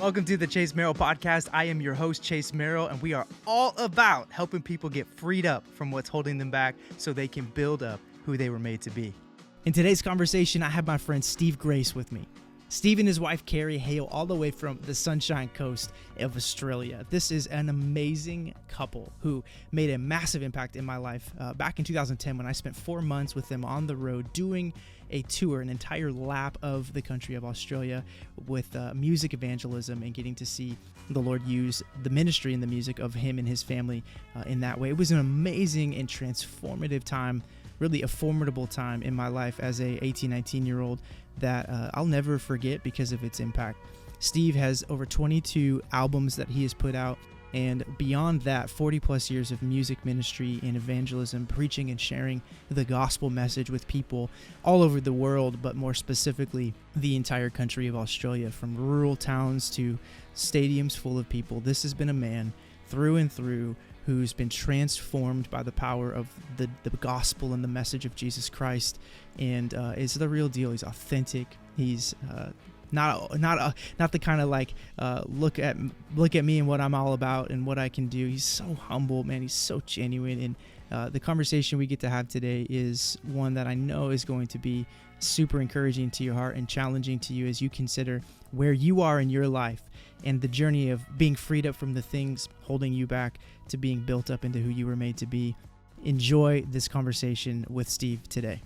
Welcome to the Chase Merrell podcast. I am your host, Chase Merrell, and we are all about helping people get freed up from what's holding them back so they can build up who they were made to be. In today's conversation, I have my friend Steve Grace with me. Steve and his wife, Kerrie, hail all the way from the Sunshine Coast of Australia. This is an amazing couple who made a massive impact in my life back in 2010 when I spent 4 months with them on the road doing a tour, an entire lap of the country of Australia with music evangelism and getting to see the Lord use the ministry and the music of him and his family in that way. It was an amazing and transformative time, really a formidable time in my life as a 18, 19-year-old that I'll never forget because of its impact. Steve has over 22 albums that he has put out, and beyond that, 40 plus years of music ministry and evangelism, preaching and sharing the gospel message with people all over the world, but more specifically, the entire country of Australia, from rural towns to stadiums full of people. This has been a man through and through who's been transformed by the power of the gospel and the message of Jesus Christ, and is the real deal. He's authentic. He's not the kind of like look at me and what I'm all about and what I can do. He's so humble, man. He's so genuine, and the conversation we get to have today is one that I know is going to be super encouraging to your heart and challenging to you as you consider where you are in your life and the journey of being freed up from the things holding you back to being built up into who you were made to be. Enjoy this conversation with Steve today.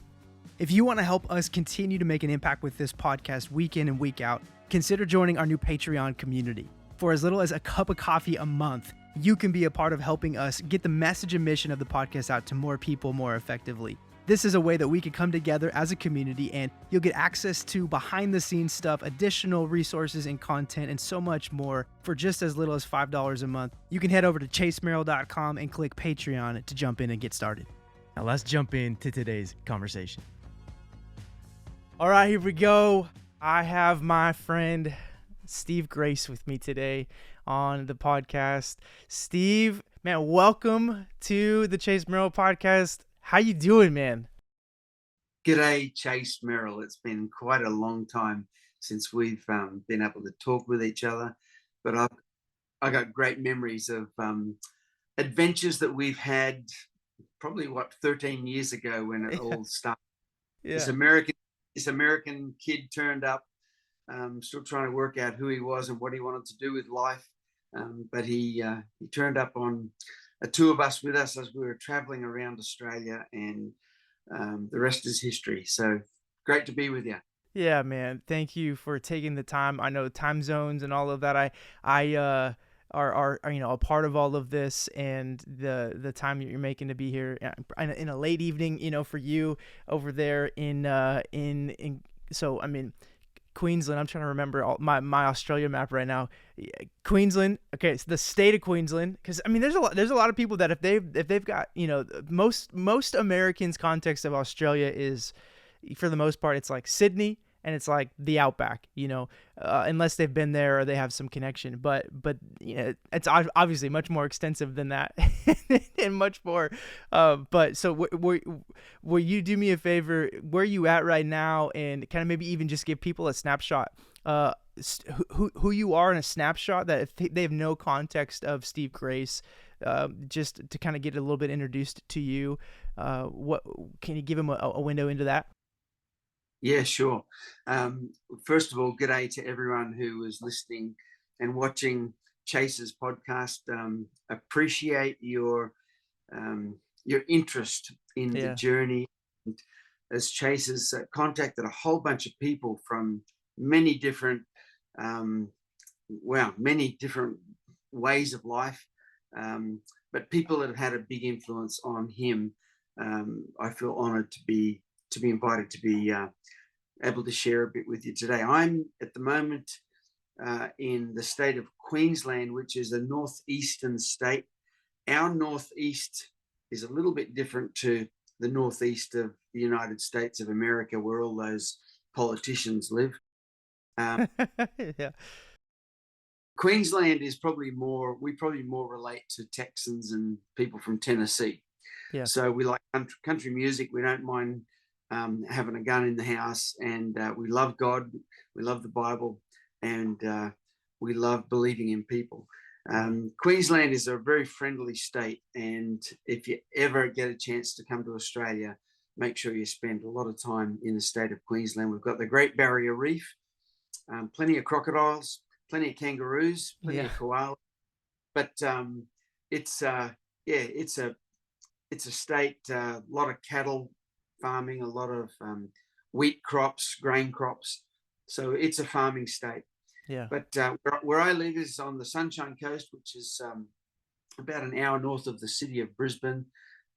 If you want to help us continue to make an impact with this podcast week in and week out, consider joining our new Patreon community. For as little as a cup of coffee a month, you can be a part of helping us get the message and mission of the podcast out to more people more effectively. This is a way that we can come together as a community, and you'll get access to behind-the-scenes stuff, additional resources and content, and so much more for just as little as $5 a month. You can head over to chasemerrell.com and click Patreon to jump in and get started. Now let's jump into today's conversation. All right, here we go. I have my friend Steve Grace with me today on the podcast. Steve, man, welcome to the Chase Merrell podcast. How you doing, man? G'day, Chase Merrell. It's been quite a long time since we've been able to talk with each other, but I got great memories of adventures that we've had probably 13 years ago when it all started. Yeah. This American kid turned up, still trying to work out who he was and what he wanted to do with life, but he turned up on a tour bus with us as we were traveling around Australia, and the rest is history. So great to be with you. Yeah, man. Thank you for taking the time. I know time zones and all of that. I are a part of all of this, and the time that you're making to be here in a late evening, for you over there in so I mean, Queensland. I'm trying to remember my Australia map right now. Queensland. Okay, it's the state of Queensland. Because I mean, there's a lot of people that if they've got most Americans' context of Australia is, for the most part, it's like Sydney and it's like the outback. Unless they've been there or they have some connection. But it's obviously much more extensive than that and much more. But so will you do me a favor? Where are you at right now, and kind of maybe even just give people a snapshot, who you are in a snapshot, that if they have no context of Steve Grace, just to kind of get a little bit introduced to you. What can you give them a window into that? Yeah, sure. First of all, g'day to everyone who is listening and watching Chase's podcast. Appreciate your interest in the journey. As Chase has contacted a whole bunch of people from many different ways of life, but people that have had a big influence on him. I feel honored to be invited to be able to share a bit with you today. I'm at the moment in the state of Queensland, which is a northeastern state. Our northeast is a little bit different to the northeast of the United States of America, where all those politicians live. Yeah. Queensland is probably more relate to Texans and people from Tennessee. Yeah. So we like country music. We don't mind having a gun in the house, and we love God. We love the Bible, and we love believing in people. Queensland is a very friendly state, and if you ever get a chance to come to Australia, make sure you spend a lot of time in the state of Queensland. We've got the Great Barrier Reef, plenty of crocodiles, plenty of kangaroos, plenty of koalas, but it's it's a state, a lot of cattle farming, a lot of wheat crops, grain crops. So it's a farming state. Yeah. But where I live is on the Sunshine Coast, which is about an hour north of the city of Brisbane.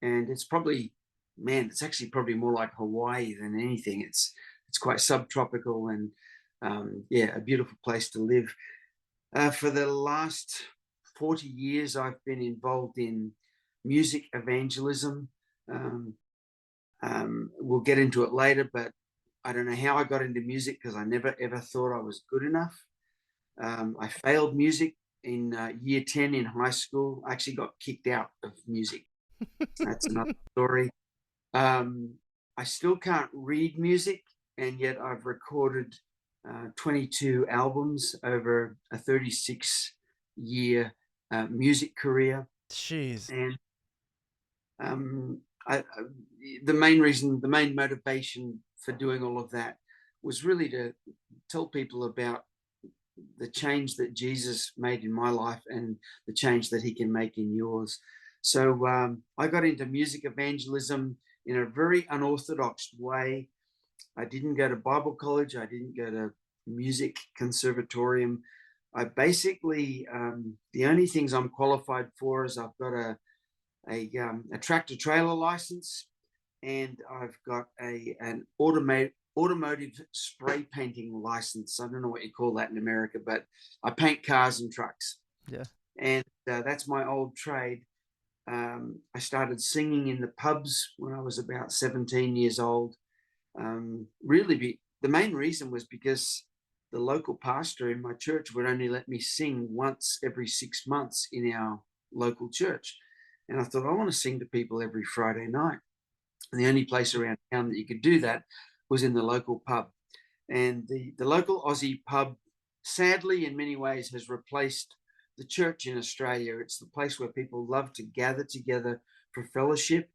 And it's probably, man, it's actually probably more like Hawaii than anything. It's quite subtropical and a beautiful place to live. For the last 40 years, I've been involved in music evangelism. We'll get into it later, but I don't know how I got into music because I never ever thought I was good enough. I failed music in year 10 in high school. I actually got kicked out of music. That's another story. I still can't read music, and yet I've recorded 22 albums over a 36-year music career. Jeez. And the main motivation for doing all of that was really to tell people about the change that Jesus made in my life and the change that he can make in yours. So I got into music evangelism in a very unorthodox way. I didn't go to Bible college. I didn't go to music conservatorium. I basically, the only things I'm qualified for is I've got a tractor trailer license, and I've got an automotive spray painting license. I don't know what you call that in America, but I paint cars and trucks. Yeah. And that's my old trade. I started singing in the pubs when I was about 17 years old. The main reason was because the local pastor in my church would only let me sing once every 6 months in our local church. And I thought, I want to sing to people every Friday night. And the only place around town that you could do that was in the local pub. And the local Aussie pub, sadly, in many ways, has replaced the church in Australia. It's the place where people love to gather together for fellowship,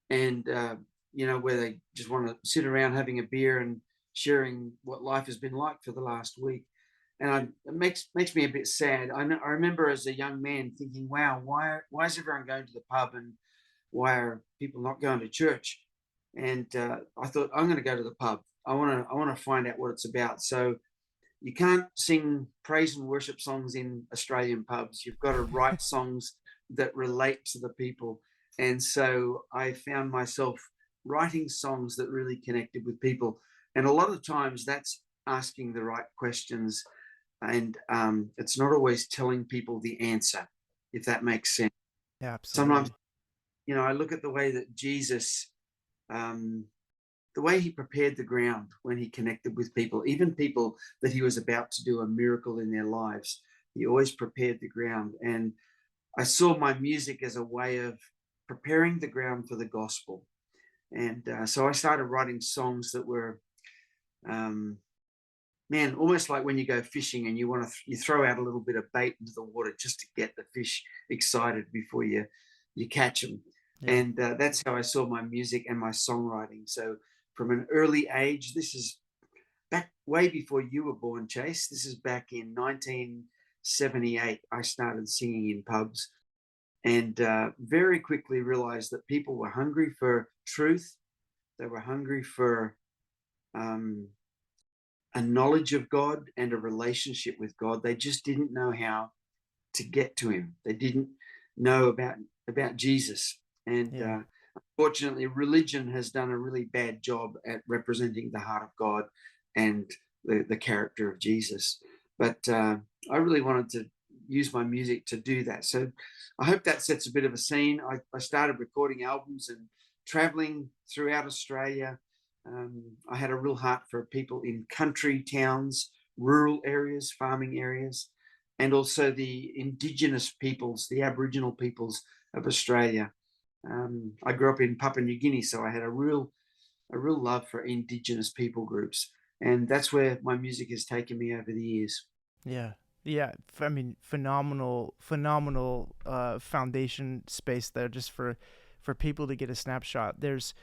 and where they just want to sit around having a beer and sharing what life has been like for the last week. And it makes me a bit sad. I remember as a young man thinking, wow, why is everyone going to the pub, and why are people not going to church? And I thought, I'm going to go to the pub. I want to find out what it's about. So you can't sing praise and worship songs in Australian pubs. You've got to write songs that relate to the people. And so I found myself writing songs that really connected with people. And a lot of times that's asking the right questions. And it's not always telling people the answer, if that makes sense. Yeah, absolutely. Sometimes, I look at the way that Jesus, the way he prepared the ground when he connected with people, even people that he was about to do a miracle in their lives, he always prepared the ground. And I saw my music as a way of preparing the ground for the gospel. And so I started writing songs that were, almost like when you go fishing and you throw out a little bit of bait into the water just to get the fish excited before you catch them. Yeah. And that's how I saw my music and my songwriting. So from an early age, this is back way before you were born, Chase. This is back in 1978. I started singing in pubs, and very quickly realized that people were hungry for truth. They were hungry for a knowledge of God and a relationship with God. They just didn't know how to get to him. They didn't know about Jesus. And unfortunately, religion has done a really bad job at representing the heart of God and the character of Jesus. But I really wanted to use my music to do that. So I hope that sets a bit of a scene. I started recording albums and traveling throughout Australia. I had a real heart for people in country towns, rural areas, farming areas, and also the indigenous peoples, the Aboriginal peoples of Australia. I grew up in Papua New Guinea, so I had a real love for indigenous people groups, and that's where my music has taken me over the years. Yeah. Yeah, I mean, phenomenal foundation space there just for people to get a snapshot. There's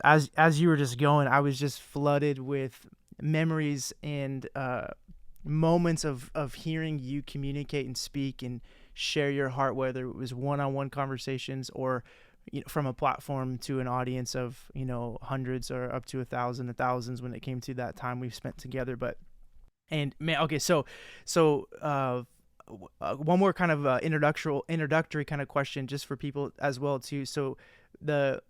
as you were just going, I was just flooded with memories and moments of hearing you communicate and speak and share your heart, whether it was one-on-one conversations or from a platform to an audience of hundreds or up to 1,000, thousands when it came to that time we've spent together. But and man, okay, so one more kind of introductory kind of question just for people as well too. So the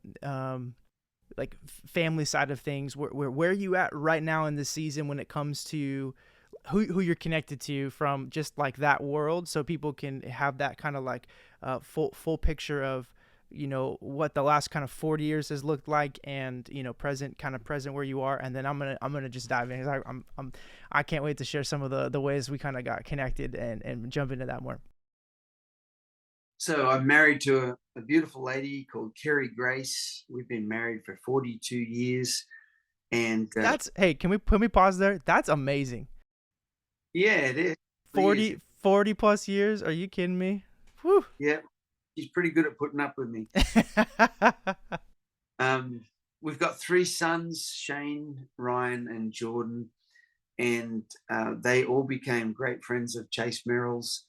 like family side of things, where are you at right now in the season when it comes to who you're connected to from just like that world, so people can have that kind of like full picture of what the last kind of 40 years has looked like, and present where you are. And then I'm gonna just dive in, 'cause I can't wait to share some of the ways we kind of got connected and jump into that more. So I'm married to a beautiful lady called Kerrie Grace. We've been married for 42 years. And That's Hey, can we pause there? That's amazing. yeah, it is. It really is. 40 plus years, are you kidding me? Whew. Yeah, she's pretty good at putting up with me. Um, we've got three sons, Shane, Ryan, and Jordan, and they all became great friends of Chase Merrell's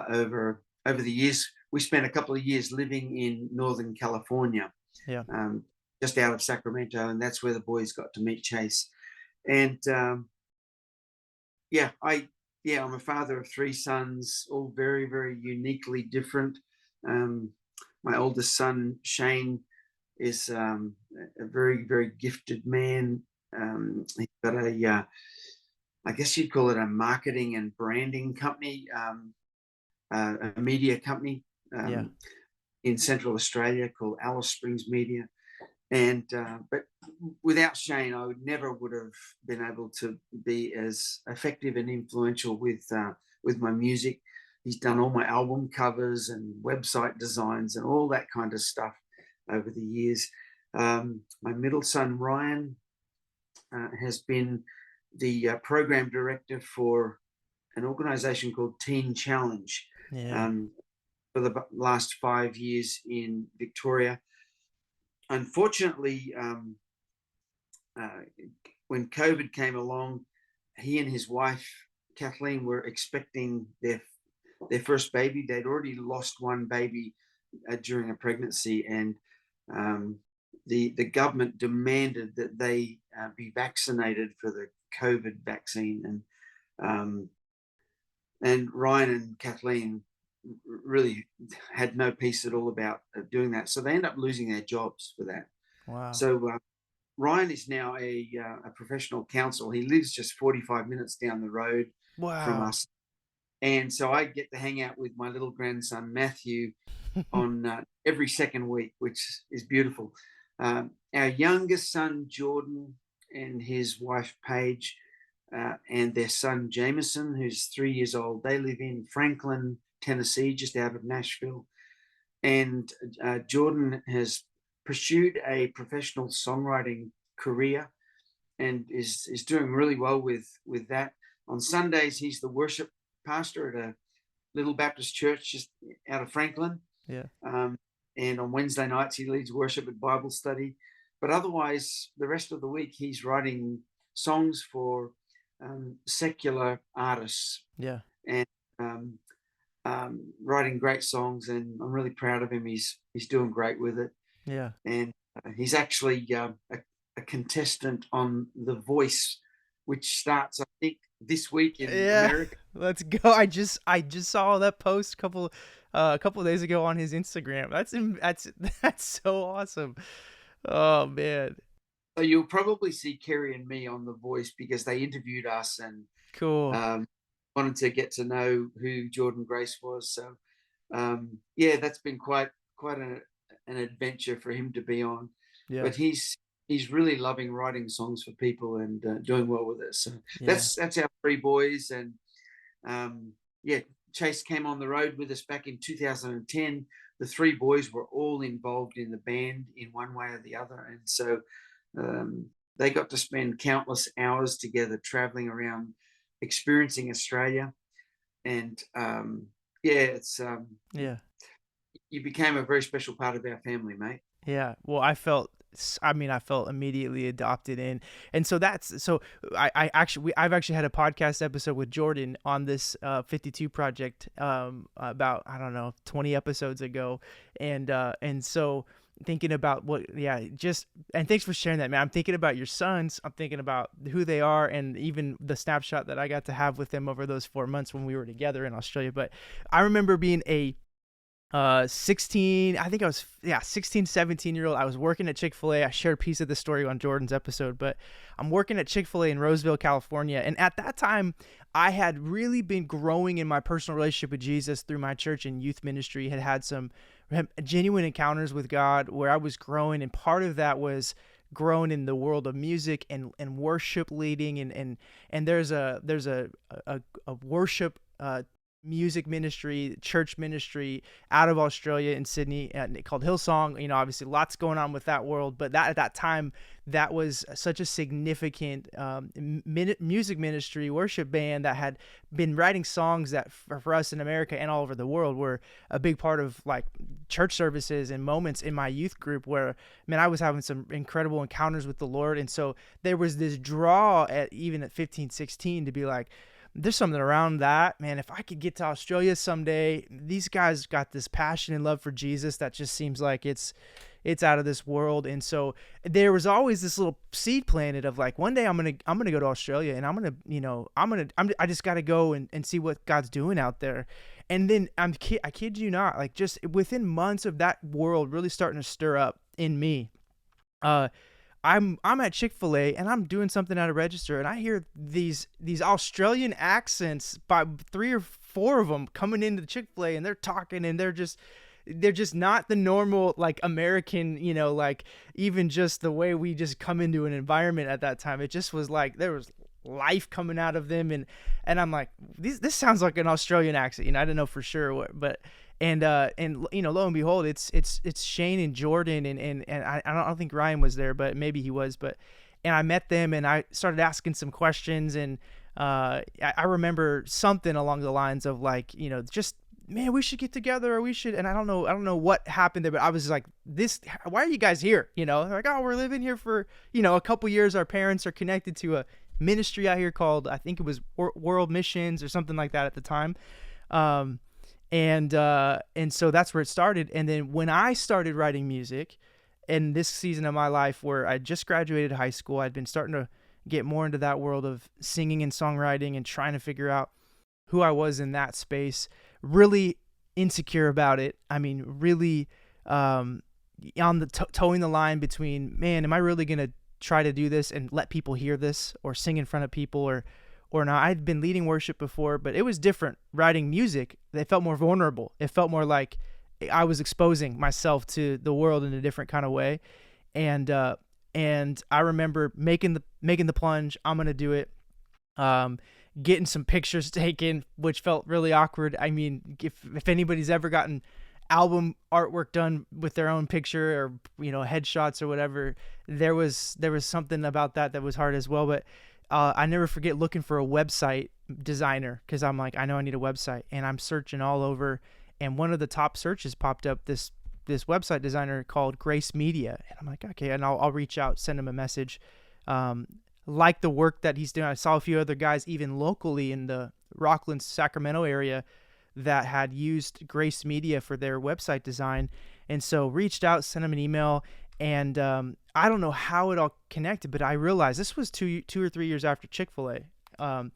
over the years. We spent a couple of years living in Northern California, Yeah. just out of Sacramento, and that's where the boys got to meet Chase. And yeah, I'm a father of three sons, all very, very uniquely different. My oldest son, Shane, is a very, very gifted man. He's got I guess you'd call it a marketing and branding company, a media company Yeah. in Central Australia called Alice Springs Media. And but without Shane, I would have been able to be as effective and influential with my music. He's done all my album covers and website designs and all that kind of stuff over the years. My middle son Ryan has been the program director for an organization called Teen Challenge Yeah. for the last 5 years in Victoria. Unfortunately, when COVID came along, he and his wife Kathleen were expecting their first baby. They'd already lost one baby during a pregnancy, and the government demanded that they be vaccinated for the COVID vaccine, and Ryan and Kathleen really had no peace at all about doing that. So they end up losing their jobs for that. Wow. So Ryan is now a professional counsel. He lives just 45 minutes down the road from Wow. us. And so I get to hang out with my little grandson, Matthew, on every second week, which is beautiful. Our youngest son, Jordan, and his wife, Paige, and their son, Jameson, who's 3 years old, they live in Franklin, Tennessee, just out of Nashville. And Jordan has pursued a professional songwriting career and is doing really well with that. On Sundays, he's the worship pastor at a little Baptist church just out of Franklin. Yeah. And on Wednesday nights, he leads worship and Bible study. But otherwise, the rest of the week, he's writing songs for secular artists Yeah. and writing great songs. And I'm really proud of him. He's doing great with it. Yeah. And he's actually a contestant on The Voice, which starts, I think, this week in Yeah. America. Let's go. I just saw that post a couple days ago on his Instagram. That's so awesome. Oh man. So you'll probably see Kerrie and me on The Voice because they interviewed us and Cool. wanted to get to know who Jordan Grace was. So yeah, that's been quite an adventure for him to be on. Yeah. But he's really loving writing songs for people and doing well with it. So Yeah. that's our three boys. And yeah, Chase came on the road with us back in 2010. The three boys were all involved in the band in one way or the other, and so they got to spend countless hours together traveling around, experiencing Australia. and yeah, it's Yeah. you became a very special part of our family, mate. Yeah. Well, I mean, I felt immediately adopted in. And so I've actually had a podcast episode with Jordan on this 52 project about, I don't know, 20 episodes ago. And so thinking about and thanks for sharing that, man. I'm thinking about your sons. I'm thinking about who they are, and even the snapshot that I got to have with them over those 4 months when we were together in Australia. But I remember being a 16, I think I was, 16, 17-year-old. I was working at Chick-fil-A. I shared a piece of the story on Jordan's episode, but I'm working at Chick-fil-A in Roseville, California. And at that time, I had really been growing in my personal relationship with Jesus through my church and youth ministry, had some genuine encounters with God where I was growing. And part of that was growing in the world of music and worship leading. And there's a worship, music ministry, church ministry out of Australia in Sydney, called Hillsong. Obviously lots going on with that world, but at that time, that was such a significant music ministry, worship band that had been writing songs that for us in America and all over the world were a big part of like church services and moments in my youth group where, man, I was having some incredible encounters with the Lord. And so there was this draw even at 15, 16 to be like, there's something around that, man. If I could get to Australia someday, these guys got this passion and love for Jesus that just seems like it's out of this world. And so there was always this little seed planted of like, one day I'm gonna go to Australia, and I just got to go and see what God's doing out there. And then I kid you not, like just within months of that world really starting to stir up in me, I'm at Chick-fil-A and I'm doing something at a register, and I hear these Australian accents by 3 or 4 of them coming into the Chick-fil-A, and they're talking, and they're just not the normal like American, like even just the way we just come into an environment at that time. It just was like there was life coming out of them, and I'm like, this sounds like an Australian accent. I didn't know for sure but and lo and behold, it's Shane and Jordan, and I don't think Ryan was there, but maybe he was. And I met them, and I started asking some questions, and I remember something along the lines of like, just, man, we should get together, or we should. And I don't know what happened there, but I was like, why are you guys here? They're like, oh, we're living here for a couple years. Our parents are connected to a ministry out here called, I think it was World Missions or something like that at the time. And so that's where it started. And then when I started writing music in this season of my life where I just graduated high school, I'd been starting to get more into that world of singing and songwriting and trying to figure out who I was in that space, really insecure about it. I mean, really on the towing the line between, man, am I really going to try to do this and let people hear this or sing in front of people or not? I'd been leading worship before, but it was different. Writing music, it felt more vulnerable. It felt more like I was exposing myself to the world in a different kind of way. And I remember making the plunge. I'm going to do it. Getting some pictures taken, which felt really awkward. I mean, if anybody's ever gotten album artwork done with their own picture or, headshots or whatever, there was something about that was hard as well. But I never forget looking for a website designer, because I'm like, I know I need a website, and I'm searching all over, and one of the top searches popped up this website designer called Grace Media, and I'm like, okay, and I'll reach out, send him a message, like the work that he's doing. I saw a few other guys even locally in the Rockland, Sacramento area that had used Grace Media for their website design, and so reached out, sent him an email. And I don't know how it all connected, but I realized this was 2 or 3 years after Chick-fil-A. And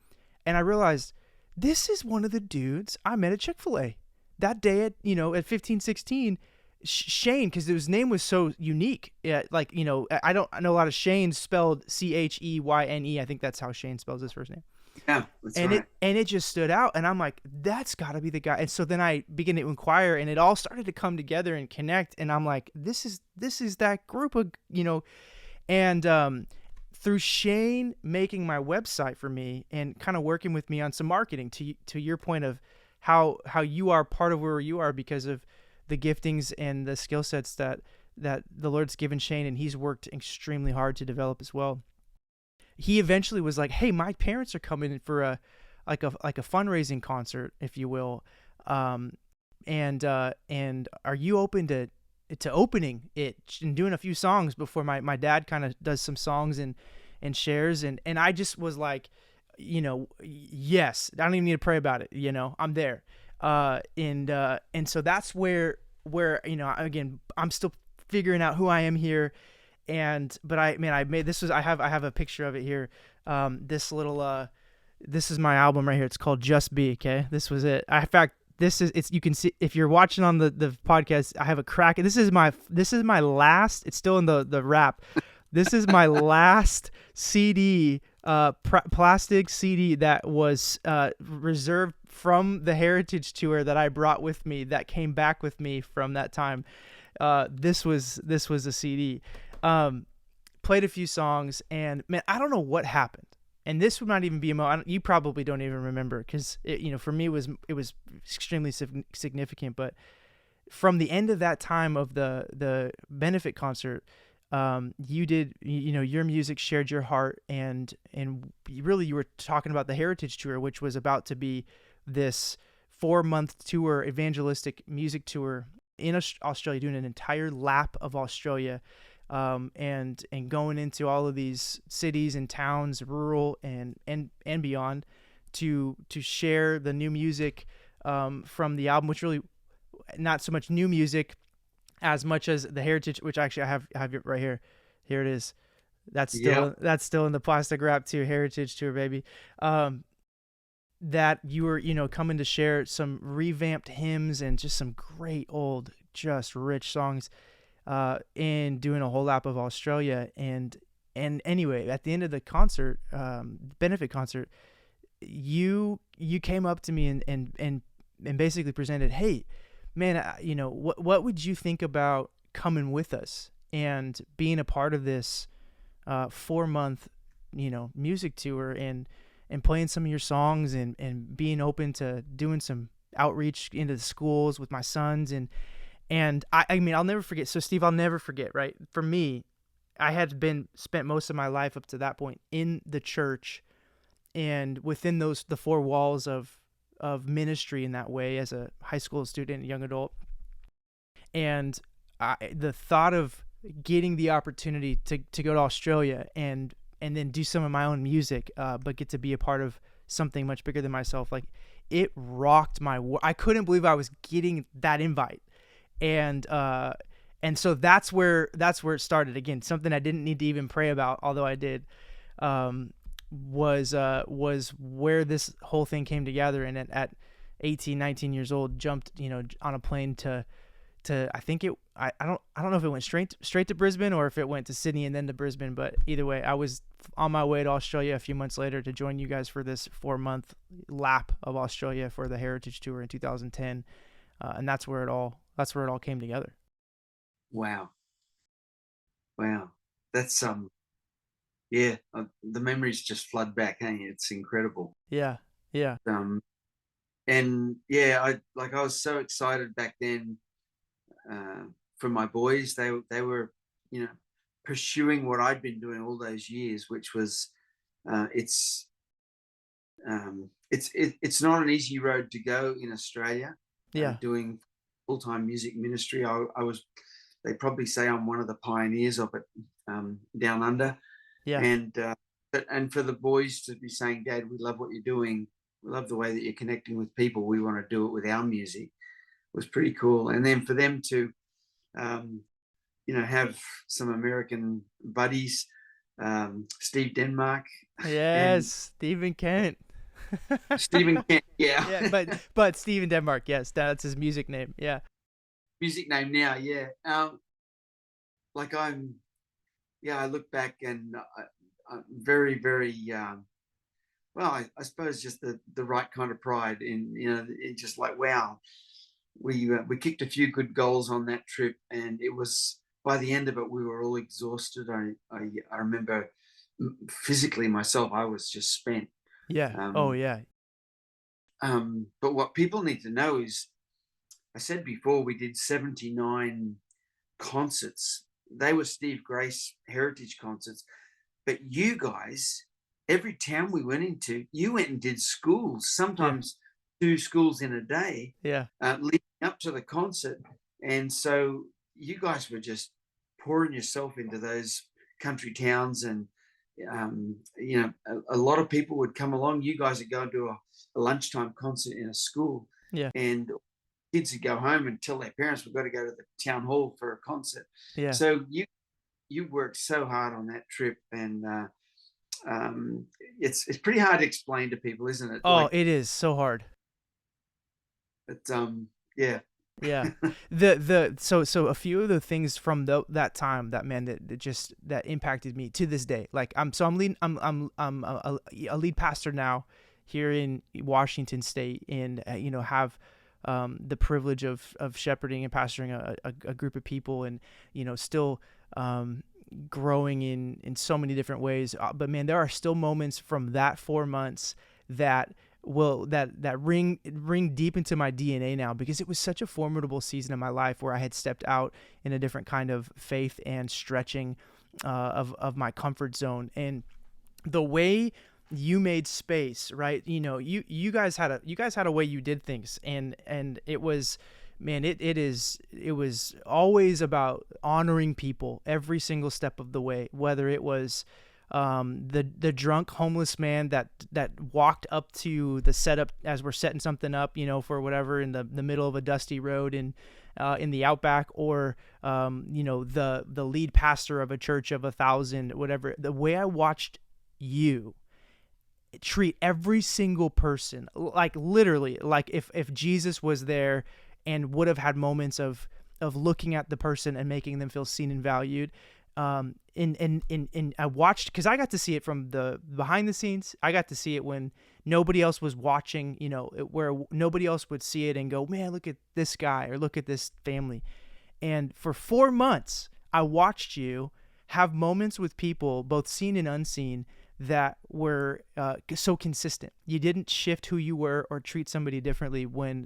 I realized this is one of the dudes I met at Chick-fil-A that day at 15, 16, Shane, because his name was so unique. Yeah, like, I know a lot of Shane's spelled Cheyne. I think that's how Shane spells his first name. Yeah, that's right. It just stood out, and I'm like, that's got to be the guy. And so then I began to inquire, and it all started to come together and connect. And I'm like, this is that group of, and through Shane making my website for me and kind of working with me on some marketing, to your point of how you are part of where you are because of the giftings and the skill sets that the Lord's given Shane, and he's worked extremely hard to develop as well. He eventually was like, hey, my parents are coming in for like a fundraising concert, if you will. Um, and are you open to opening it and doing a few songs before my dad kind of does some songs and shares, and I just was like, yes, I don't even need to pray about it. I'm there. And so that's where again, I'm still figuring out who I am here. But I made, I have a picture of it here. This is my album right here. It's called Just Be. Okay. This was it. In fact, you can see, if you're watching on the podcast, I have a crack. This is my last, it's still in the wrap. This is my last CD, plastic CD that was reserved from the Heritage Tour that I brought with me, that came back with me from that time. This was a CD. Played a few songs, and man, I don't know what happened. And this would not even be you probably don't even remember, because for me it was extremely significant. But from the end of that time of the benefit concert, you did, your music shared your heart, and you were talking about the Heritage Tour, which was about to be this 4-month tour, evangelistic music tour in Australia, doing an entire lap of Australia, and going into all of these cities and towns, rural and beyond, to share the new music from the album, which really not so much new music as much as the Heritage, which actually I have it right here. Here it is. That's still in the plastic wrap too. Heritage Tour, baby. That you were, coming to share some revamped hymns and just some great old, just rich songs, and doing a whole lap of Australia. And anyway, at the end of the concert, benefit concert, you came up to me and basically presented, hey, man, what would you think about coming with us and being a part of this 4-month, music tour, and playing some of your songs, and being open to doing some outreach into the schools with my sons. And I mean, I'll never forget. So Steve, I'll never forget, right? For me, I had spent most of my life up to that point in the church and within the 4 walls of ministry in that way, as a high school student, young adult. And the thought of getting the opportunity to go to Australia and then do some of my own music, but get to be a part of something much bigger than myself, like, it rocked I couldn't believe I was getting that invite. And so that's where it started. Again, something I didn't need to even pray about, although I did, was where this whole thing came together. And at 18, 19 years old, jumped, on a plane to I think I don't know if it went straight to Brisbane or if it went to Sydney and then to Brisbane, but either way, I was on my way to Australia a few months later to join you guys for this 4-month lap of Australia for the Heritage Tour in 2010. And that's where it all came together. Wow. That's the memories just flood back. Hey, it's incredible. Yeah. And yeah, I was so excited back then for my boys. They were, pursuing what I'd been doing all those years, which was it's not an easy road to go in Australia. Doing full-time music ministry. I was, they probably say I'm one of the pioneers of it down under. Yeah. And for the boys to be saying, Dad, we love what you're doing. We love the way that you're connecting with people. We want to do it with our music. Was pretty cool. And then for them to, have some American buddies, Steve Denmark. Yes, Stephen Kent. Stephen Kent, yeah. But Stephen Denmark, yes, that's his music name. Yeah. Music name now, yeah. I look back and I'm very, very, I suppose just the right kind of pride in, it's just like, wow, we kicked a few good goals on that trip, and it was, by the end of it, we were all exhausted. I remember physically myself, I was just spent. Yeah. But what people need to know is, I said before, we did 79 concerts. They were Steve Grace Heritage concerts. But you guys every town we went into, you went and did schools, Yeah. sometimes 2 schools in a day, Yeah. leading up to the concert. And so you guys were just pouring yourself into those country towns. And, a lot of people would come along. You guys would go and do a lunchtime concert in a school. Yeah. And kids would go home and tell their parents, we've got to go to the town hall for a concert. Yeah. So you worked so hard on that trip. And it's pretty hard to explain to people, isn't it? Oh, it is so hard. But yeah. Yeah. So a few of the things from that time, that man, that impacted me to this day. Like I'm leading I'm a lead pastor now here in Washington State, and have the privilege of shepherding and pastoring a group of people, and still growing in so many different ways. But man, there are still moments from that 4 months that ring deep into my DNA now, because it was such a formidable season of my life where I had stepped out in a different kind of faith and stretching of my comfort zone. And the way you made space, right? You guys had a way you did things, and it was, man, it was always about honoring people every single step of the way, whether it was the drunk homeless man that walked up to the setup as we're setting something up, for whatever, in the middle of a dusty road in the outback, or the lead pastor of a church of 1,000, whatever. The way I watched you treat every single person, like literally, like if Jesus was there and would have had moments of looking at the person and making them feel seen and valued. And I watched, because I got to see it from the behind the scenes. I got to see it when nobody else was watching, where nobody else would see it and go, man, look at this guy, or look at this family. And for 4 months, I watched you have moments with people, both seen and unseen, that were so consistent. You didn't shift who you were or treat somebody differently when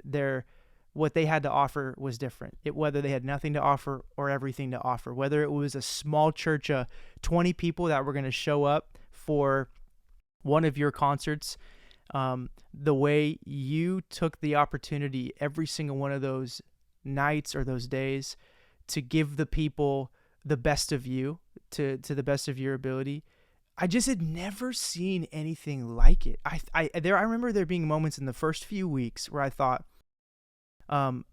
what they had to offer was different. Whether they had nothing to offer or everything to offer, whether it was a small church of 20 people that were going to show up for one of your concerts, the way you took the opportunity every single one of those nights or those days to give the people the best of you, to the best of your ability. I just had never seen anything like it. I remember there being moments in the first few weeks where I thought, I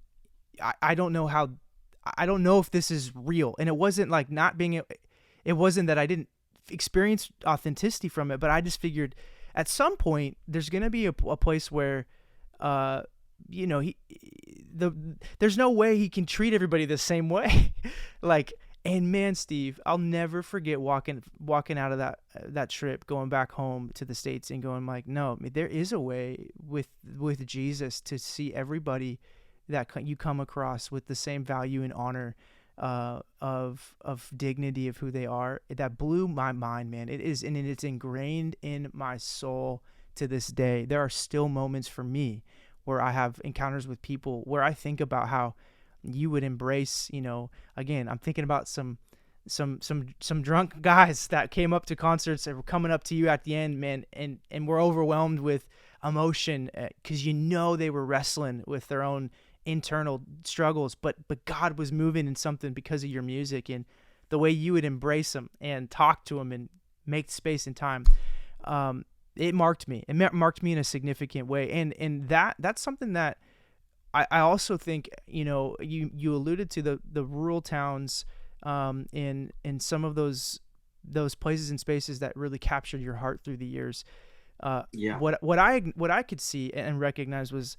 don't know if this is real. And it wasn't like it wasn't that I didn't experience authenticity from it, but I just figured at some point there's going to be a place where, there's no way he can treat everybody the same way. And man, Steve, I'll never forget walking out of that trip, going back home to the States and going like, no, I mean, there is a way with Jesus to see everybody that you come across with the same value and honor of dignity of who they are. That blew my mind, man. It is, and it's ingrained in my soul to this day. There are still moments for me where I have encounters with people where I think about how you would embrace, again, I'm thinking about some drunk guys that came up to concerts and were coming up to you at the end, man, and were overwhelmed with emotion, because they were wrestling with their own internal struggles, but God was moving in something because of your music and the way you would embrace them and talk to them and make space and time. It marked me. It marked me in a significant way, and that's something that I also think, you alluded to the rural towns, in some of those places and spaces that really captured your heart through the years. Yeah. What I could see and recognize was,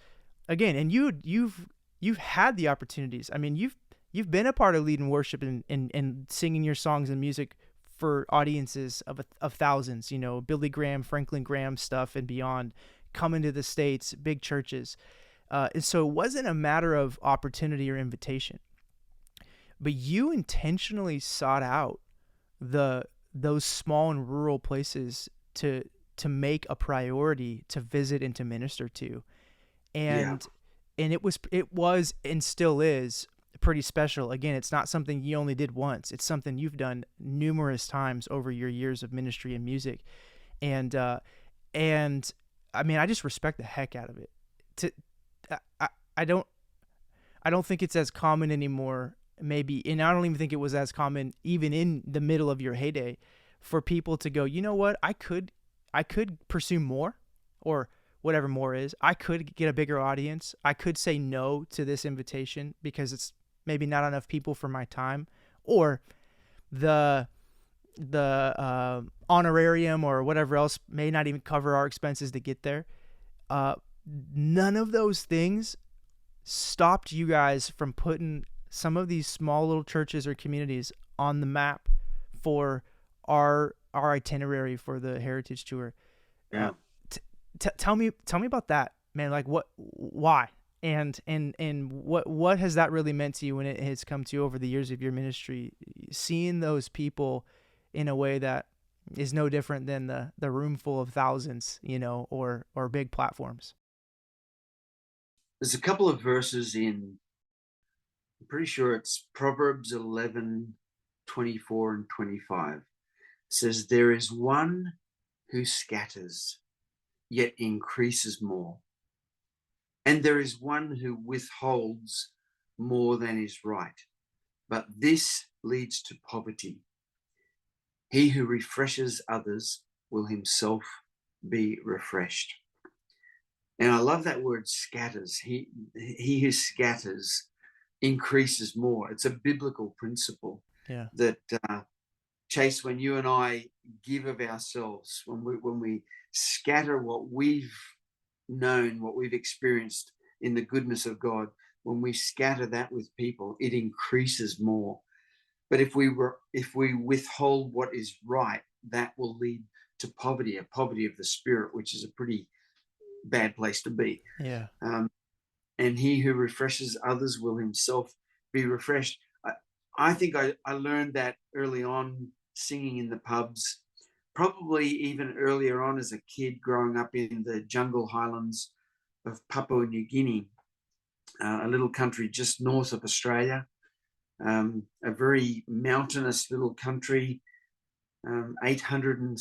again, and you've had the opportunities. I mean, you've been a part of leading worship and singing your songs and music for audiences of thousands. Billy Graham, Franklin Graham stuff and beyond, coming to the States, big churches. And so it wasn't a matter of opportunity or invitation, but you intentionally sought out those small and rural places to make a priority to visit and to minister to. And it was and still is pretty special. Again, it's not something you only did once. It's something you've done numerous times over your years of ministry and music. And and I mean, I just respect the heck out of it. To I, I don't I don't think it's as common anymore, maybe, and I don't even think it was as common even in the middle of your heyday, for people to go, you know what, I could pursue more, or whatever more is. I could get a bigger audience. I could say no to this invitation because it's maybe not enough people for my time, or the honorarium or whatever else may not even cover our expenses to get there. Uh, None of those things stopped you guys from putting some of these small little churches or communities on the map for our itinerary for the Heritage Tour. Uh, Yeah. Tell me about that, man. Like, why, and what has that really meant to you when it has come to you over the years of your ministry, seeing those people in a way that is no different than the room full of thousands, or big platforms. There's a couple of verses in, I'm pretty sure it's Proverbs 11:24 and 25. It says, "There is one who scatters, yet increases more. And there is one who withholds more than is right. But this leads to poverty. He who refreshes others will himself be refreshed." And I love that word scatters. He who scatters increases more. It's a biblical principle Yeah. that Chase, when you and I give of ourselves, when we scatter what we've known, what we've experienced in the goodness of God, when we scatter that with people, it increases more. But if we withhold what is right, that will lead to poverty, a poverty of the spirit, which is a pretty bad place to be. Yeah. Um, and he who refreshes others will himself be refreshed. I think I learned that early on, singing in the pubs, probably even earlier on as a kid growing up in the jungle highlands of Papua New Guinea, a little country just north of Australia, a very mountainous little country,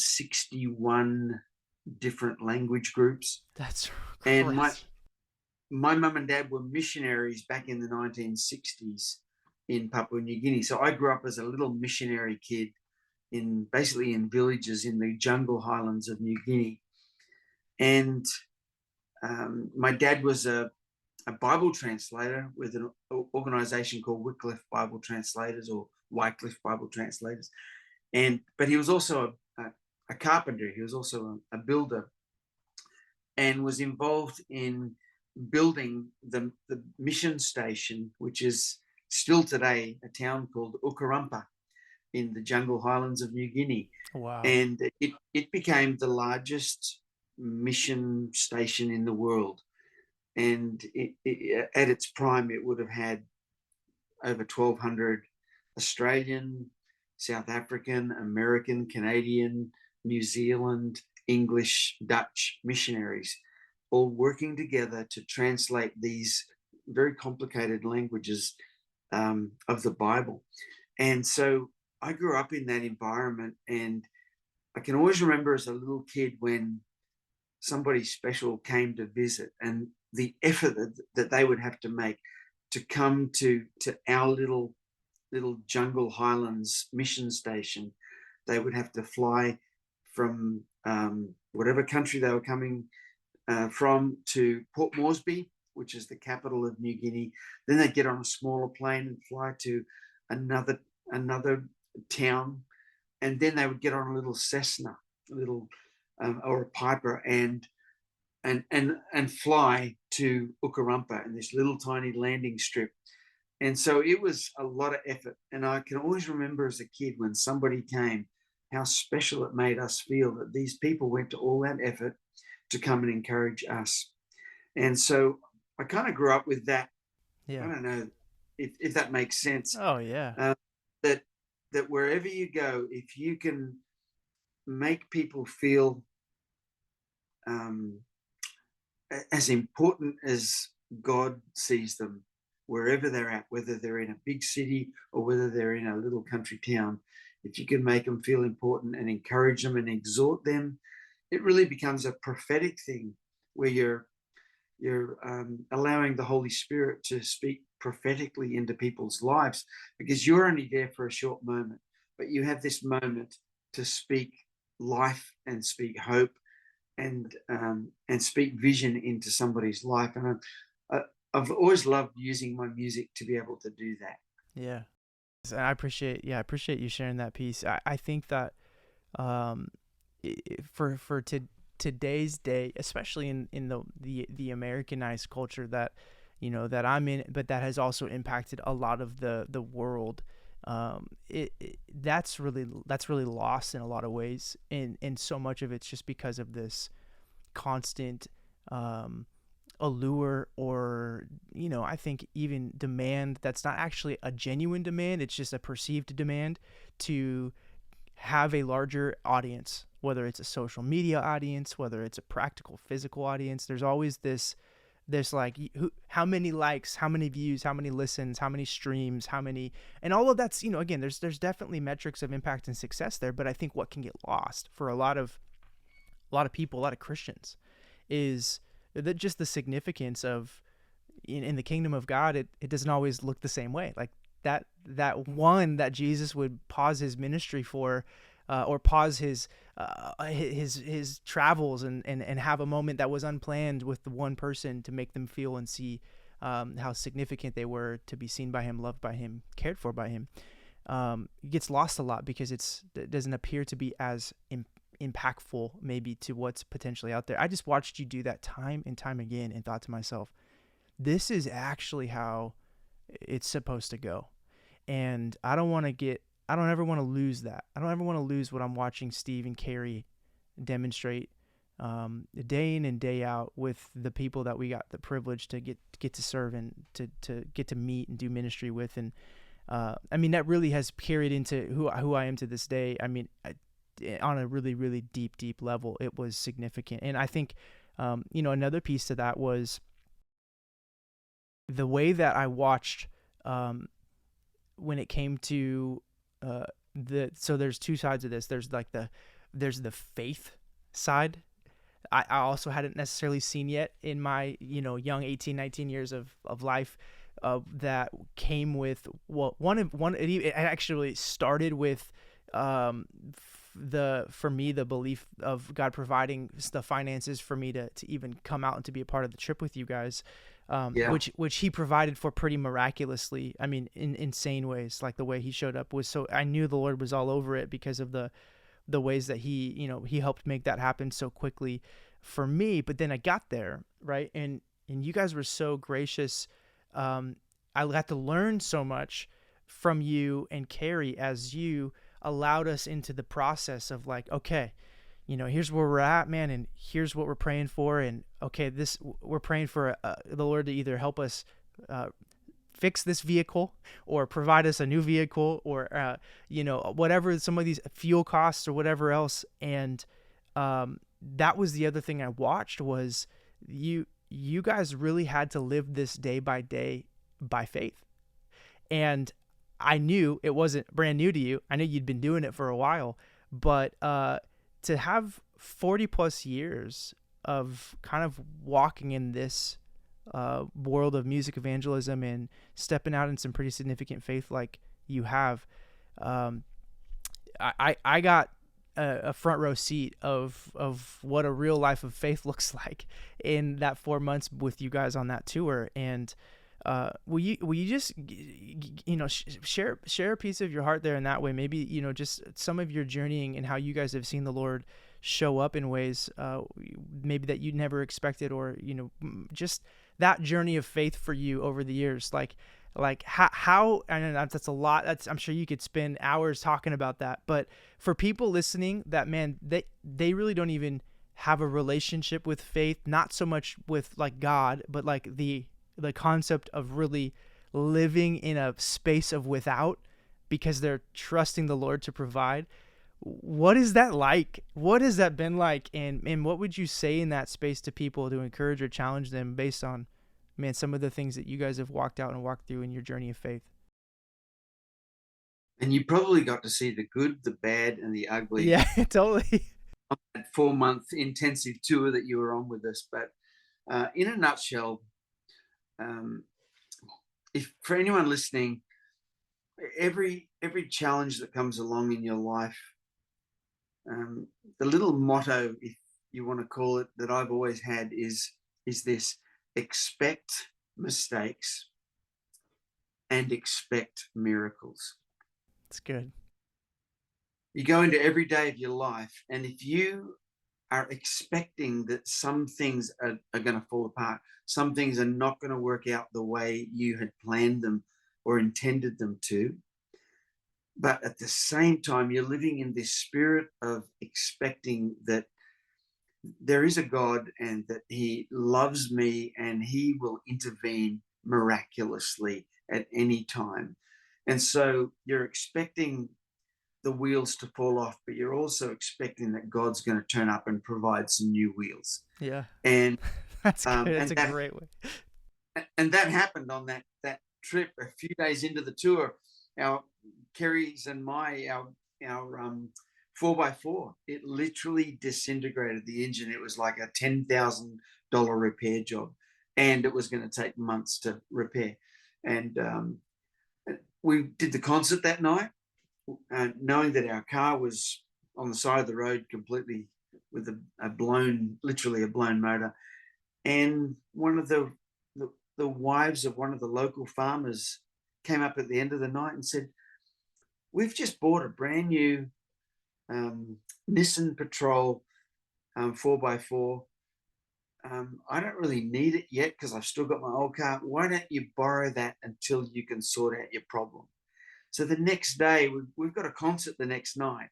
861 different language groups. That's And crazy. my mum and dad were missionaries back in the 1960s in Papua New Guinea. So I grew up as a little missionary kid basically in villages in the jungle highlands of New Guinea. And my dad was a Bible translator with an organization called Wycliffe Bible Translators. But he was also a carpenter. He was also a builder, and was involved in building the mission station, which is still today a town called Ukarumpa in the jungle highlands of New Guinea. Wow. And it became the largest mission station in the world. And at its prime, it would have had over 1,200 Australian, South African, American, Canadian, New Zealand, English, Dutch missionaries, all working together to translate these very complicated languages of the Bible. And so I grew up in that environment, and I can always remember as a little kid when somebody special came to visit, and the effort that they would have to make to come to our little jungle highlands mission station. They would have to fly from whatever country they were coming from to Port Moresby, which is the capital of New Guinea. Then they'd get on a smaller plane and fly to another town, and then they would get on a little Cessna, or a Piper, and fly to Ukarumpa in this little tiny landing strip. And so it was a lot of effort. And I can always remember as a kid when somebody came, how special it made us feel that these people went to all that effort to come and encourage us. And so I kind of grew up with that. I Yeah. don't know if that makes sense. Oh yeah. Uh, that wherever you go, if you can make people feel as important as God sees them, wherever they're at, whether they're in a big city or whether they're in a little country town, if you can make them feel important and encourage them and exhort them it really becomes a prophetic thing where you're allowing the Holy Spirit to speak prophetically into people's lives, because you're only there for a short moment, but you have this moment to speak life and speak hope and speak vision into somebody's life. And I've always loved using my music to be able to do that. Yeah. And I appreciate you sharing that piece. I think that um, for today's day, especially in the Americanized culture that that I'm in, but that has also impacted a lot of the world. That's really lost in a lot of ways, and so much of it's just because of this constant um, allure, or I think even demand that's not actually a genuine demand. It's just a perceived demand to have a larger audience, whether it's a social media audience, whether it's a practical physical audience. There's always this like, how many likes, how many views, how many listens, how many streams, how many, and all of that's, again, there's definitely metrics of impact and success there. But I think what can get lost for a lot of people, a lot of Christians, is that just the significance of in the kingdom of God, it doesn't always look the same way. Like that one that Jesus would pause his ministry for, or pause his travels and have a moment that was unplanned with the one person to make them feel and see how significant they were, to be seen by him, loved by him, cared for by him. It gets lost a lot because it doesn't appear to be as impactful maybe to what's potentially out there. I just watched you do that time and time again and thought to myself, this is actually how it's supposed to go. And I don't ever want to lose that. I don't ever want to lose what I'm watching Steve and Kerrie demonstrate day in and day out with the people that we got the privilege to get to serve and to get to meet and do ministry with. And I mean, that really has carried into who I am to this day. I mean, on a really, really deep level, it was significant. And I think, another piece to that was the way that I watched when it came to so there's two sides of this. There's the faith side. I also hadn't necessarily seen yet in my young 18, 19 years of life, that came with, well, it actually started with for me the belief of God providing the finances for me to even come out and to be a part of the trip with you guys. Yeah. Which he provided for pretty miraculously. I mean, in insane ways. Like the way he showed up was so, I knew the Lord was all over it because of the ways that he helped make that happen so quickly for me. But then I got there, right? And you guys were so gracious. I got to learn so much from you and Kerrie as you allowed us into the process of like, okay, here's where we're at, man, and here's what we're praying for. And okay, we're praying for the Lord to either help us fix this vehicle or provide us a new vehicle, or whatever, some of these fuel costs or whatever else. And that was the other thing I watched, was you guys really had to live this day by day by faith. And I knew it wasn't brand new to you. I knew you'd been doing it for a while, but to have 40 plus years of kind of walking in this world of music evangelism and stepping out in some pretty significant faith like you have, I got a front row seat of what a real life of faith looks like in that 4 months with you guys on that tour. And will you just share a piece of your heart there in that way? Maybe just some of your journeying and how you guys have seen the Lord show up in ways maybe that you never expected, or just that journey of faith for you over the years. Like how I know that's a lot. I'm sure you could spend hours talking about that. But for people listening, that, man, they really don't even have a relationship with faith, not so much with like God, but like the concept of really living in a space of without, because they're trusting the Lord to provide. What is that like? What has that been like? And what would you say in that space to people to encourage or challenge them based on, man, some of the things that you guys have walked out and walked through in your journey of faith? And you probably got to see the good, the bad, and the ugly. Yeah, totally. that 4-month intensive tour that you were on with us. But in a nutshell, um, if for anyone listening, every challenge that comes along in your life, the little motto, if you want to call it, that I've always had is this: expect mistakes and expect miracles. It's good. You go into every day of your life, and if you are expecting that some things are going to fall apart, some things are not going to work out the way you had planned them or intended them to, but at the same time, you're living in this spirit of expecting that there is a God and that he loves me and he will intervene miraculously at any time. And so you're expecting the wheels to fall off, but you're also expecting that God's going to turn up and provide some new wheels. Yeah. And That's good. That's and a that great way. and that happened on that trip. A few days into the tour, our Kerrie's and our 4x4, it literally disintegrated the engine. It was like a $10,000 repair job, and it was going to take months to repair. And we did the concert that night, knowing that our car was on the side of the road completely with literally a blown motor. And one of the wives of one of the local farmers came up at the end of the night and said, "We've just bought a brand new Nissan Patrol 4x4. I don't really need it yet because I've still got my old car. Why don't you borrow that until you can sort out your problem?" So the next day, we've got a concert the next night,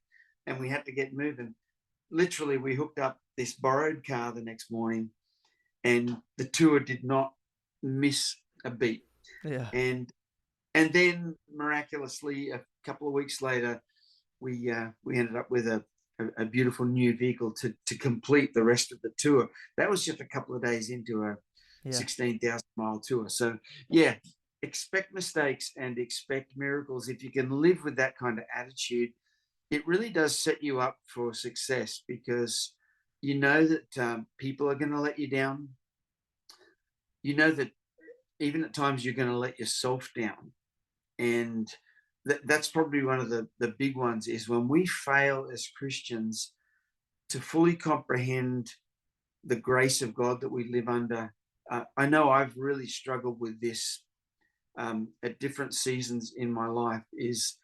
and we had to get moving. Literally, we hooked up this borrowed car the next morning, and the tour did not miss a beat. Yeah. And then miraculously, a couple of weeks later, we ended up with a beautiful new vehicle to complete the rest of the tour. That was just a couple of days into a 16,000 mile tour. So yeah, expect mistakes and expect miracles. If you can live with that kind of attitude, it really does set you up for success, because you know that people are going to let you down. You know that even at times you're going to let yourself down. And that's probably one of the big ones, is when we fail as Christians to fully comprehend the grace of God that we live under. I know I've really struggled with this at different seasons in my life, is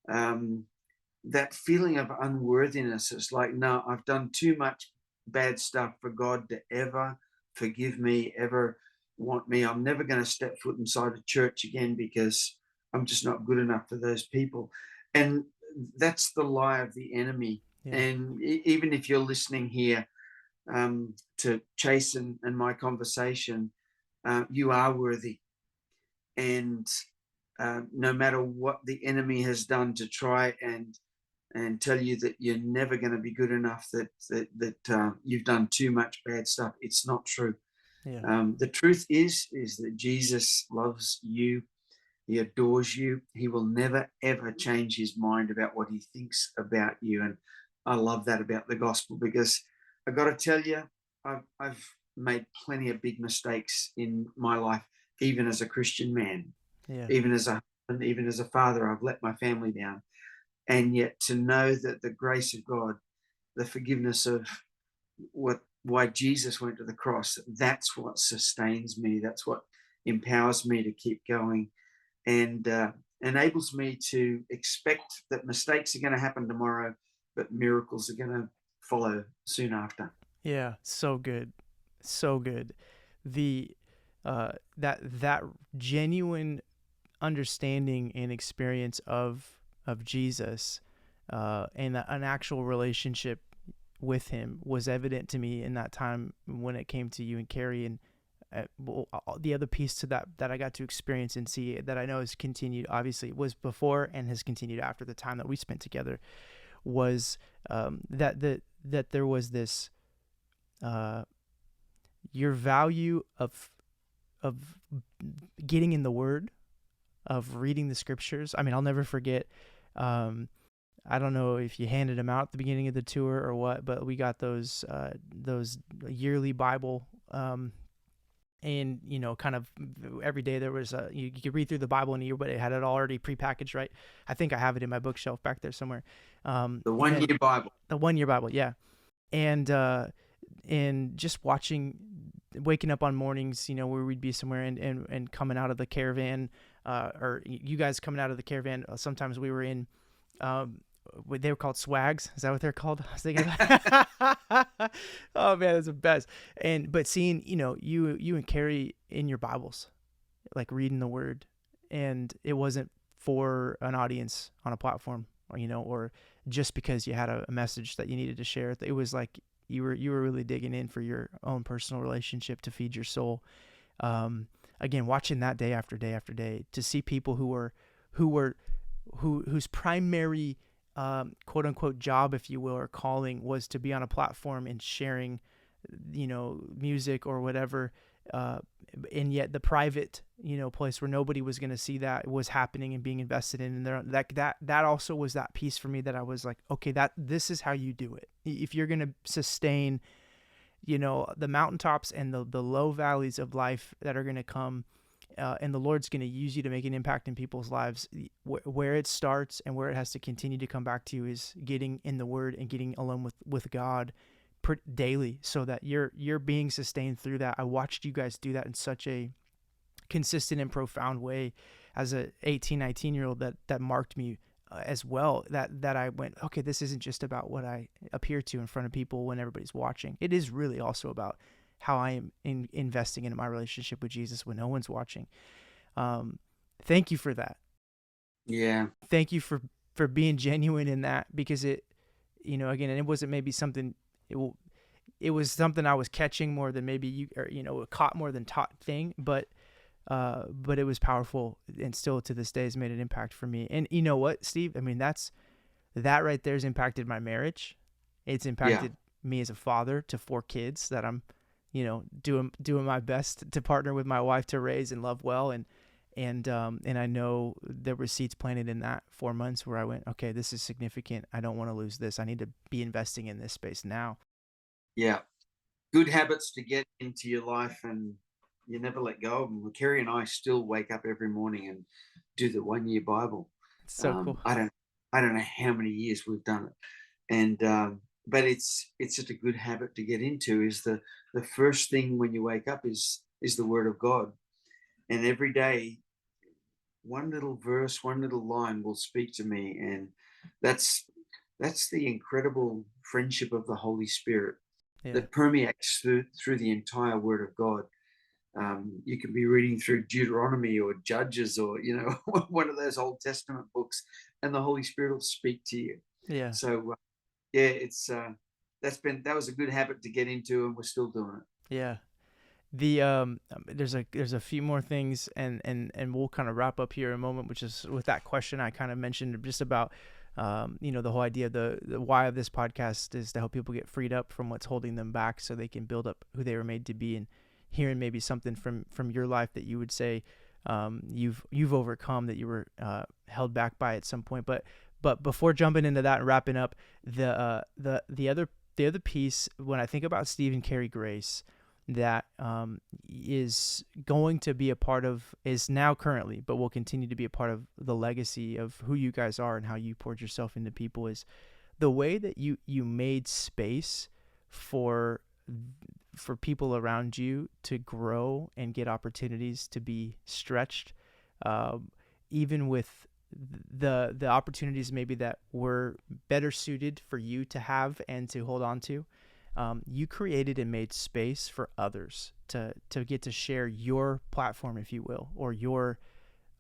that feeling of unworthiness. It's like, no, I've done too much bad stuff for God to ever forgive me, ever want me. I'm never going to step foot inside a church again because I'm just not good enough for those people. And that's the lie of the enemy. Yeah. And even if you're listening here to Chase and my conversation, you are worthy. And no matter what the enemy has done to try and tell you that you're never going to be good enough, that you've done too much bad stuff, it's not true. Yeah. The truth is that Jesus loves you. He adores you. He will never, ever change his mind about what he thinks about you. And I love that about the gospel, because I got to tell you, I've made plenty of big mistakes in my life, even as a Christian man, Yeah. even as a husband, even as a father. I've let my family down. And yet to know that the grace of God, the forgiveness of why Jesus went to the cross, that's what sustains me. That's what empowers me to keep going, and enables me to expect that mistakes are going to happen tomorrow, but miracles are going to follow soon after. Yeah. So good. So good. The that genuine understanding and experience of Jesus and an actual relationship with him was evident to me in that time when it came to you and Kerrie. And the other piece to that I got to experience and see that I know has continued, obviously was before and has continued after the time that we spent together, was that there was this your value of getting in the Word, of reading the scriptures. I mean, I'll never forget I don't know if you handed them out at the beginning of the tour or what, but we got those yearly Bible, and kind of every day there was you could read through the Bible in a year, but it had it already prepackaged, right? I think I have it in my bookshelf back there somewhere. The 1 year Bible. The 1 year Bible, yeah. And just waking up on mornings, where we'd be somewhere and coming out of the caravan, or you guys coming out of the caravan. Sometimes we were in, they were called swags. Is that what they're called? I was thinking, oh man, that's the best. But seeing, you and Kerrie in your Bibles, like reading the Word, and it wasn't for an audience on a platform, or just because you had a message that you needed to share. It was like you were really digging in for your own personal relationship to feed your soul. Again, watching that day after day after day, to see people whose primary quote unquote job, if you will, or calling was to be on a platform and sharing, music or whatever, and yet the private, place where nobody was going to see that was happening and being invested in. And that also was that piece for me that I was like, okay, this is how you do it. If you're going to sustain, the mountaintops and the low valleys of life that are going to come, and the Lord's going to use you to make an impact in people's lives, where it starts and where it has to continue to come back to you is getting in the Word and getting alone with God daily, so that you're being sustained through that. I watched you guys do that in such a consistent and profound way as a 18, 19-year-old that marked me as well, that I went, okay, this isn't just about what I appear to in front of people when everybody's watching. It is really also about how I am investing in my relationship with Jesus when no one's watching. Thank you for that. Yeah. Thank you for being genuine in that, because it, again, and it wasn't maybe something, it was something I was catching more than maybe you, or, a caught more than taught thing, but it was powerful, and still to this day has made an impact for me. And you know what, Steve? I mean, that right there has impacted my marriage. It's impacted me as a father to 4 kids that I'm, doing my best to partner with my wife to raise and love well. And I know there were seeds planted in that 4 months where I went, okay, this is significant. I don't want to lose this. I need to be investing in this space now. Yeah. Good habits to get into your life, and you never let go of them. Kerrie and I still wake up every morning and do the 1 year Bible. It's so cool. I don't know how many years we've done it. And, but it's just a good habit to get into. Is the first thing when you wake up is the Word of God. And every day, one little verse, one little line will speak to me. And that's the incredible friendship of the Holy Spirit that permeates through the entire Word of God. You can be reading through Deuteronomy or Judges or, one of those Old Testament books, and the Holy Spirit will speak to you. Yeah. So, it's that was a good habit to get into, and we're still doing it. Yeah. There's a few more things, and we'll kind of wrap up here in a moment, which is with that question I kind of mentioned just about, the whole idea, the why of this podcast is to help people get freed up from what's holding them back so they can build up who they were made to be. And hearing maybe something from your life that you would say, you've overcome, that you were, held back by at some point. But before jumping into that and wrapping up, the other piece, when I think about Steve and Kerrie Grace, that is going to be a part of, is now currently, but will continue to be a part of the legacy of who you guys are and how you poured yourself into people, is the way that you made space for people around you to grow and get opportunities to be stretched, even with the opportunities maybe that were better suited for you to have and to hold on to. You created and made space for others to get to share your platform, if you will, or your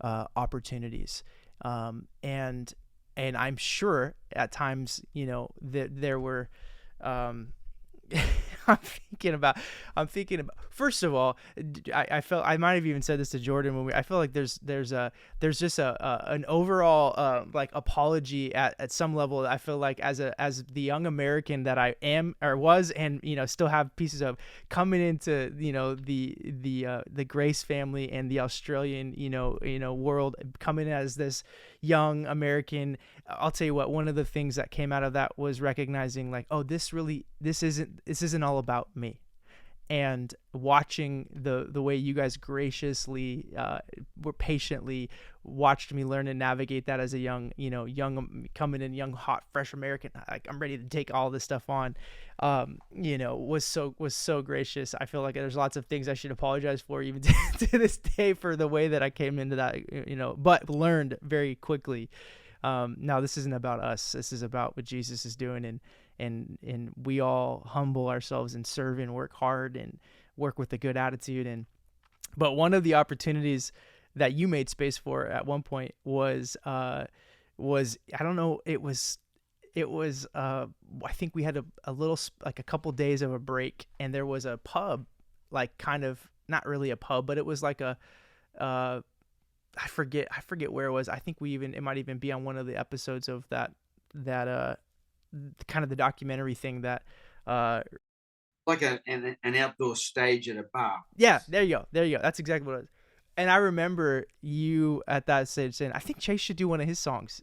opportunities. And I'm sure at times, that there were, I'm thinking about, first of all, I felt, I might have even said this to Jordan when I feel like there's just an overall, like apology at some level. I feel like as the young American that I am or was, and, still have pieces of, coming into, the Grace family and the Australian, world, coming as this young American. I'll tell you what, one of the things that came out of that was recognizing, like, oh, this isn't all about me. And watching the way you guys graciously, were patiently watched me learn and navigate that as a young, coming in, young, hot, fresh American, like, I'm ready to take all this stuff on, was so gracious. I feel like there's lots of things I should apologize for, even to this day, for the way that I came into that, but learned very quickly. Now this isn't about us. This is about what Jesus is doing, and we all humble ourselves and serve and work hard and work with a good attitude. But one of the opportunities that you made space for at one point was I don't know, it was I think we had a little, like, a couple days of a break, and there was a pub, like, kind of not really a pub, but it was like a, I forget where it was. I think it might even be on one of the episodes of that kind of the documentary thing that, Like an outdoor stage at a bar. yeah, there you go. That's exactly what it was. And I remember you at that stage saying, I think Chase should do one of his songs,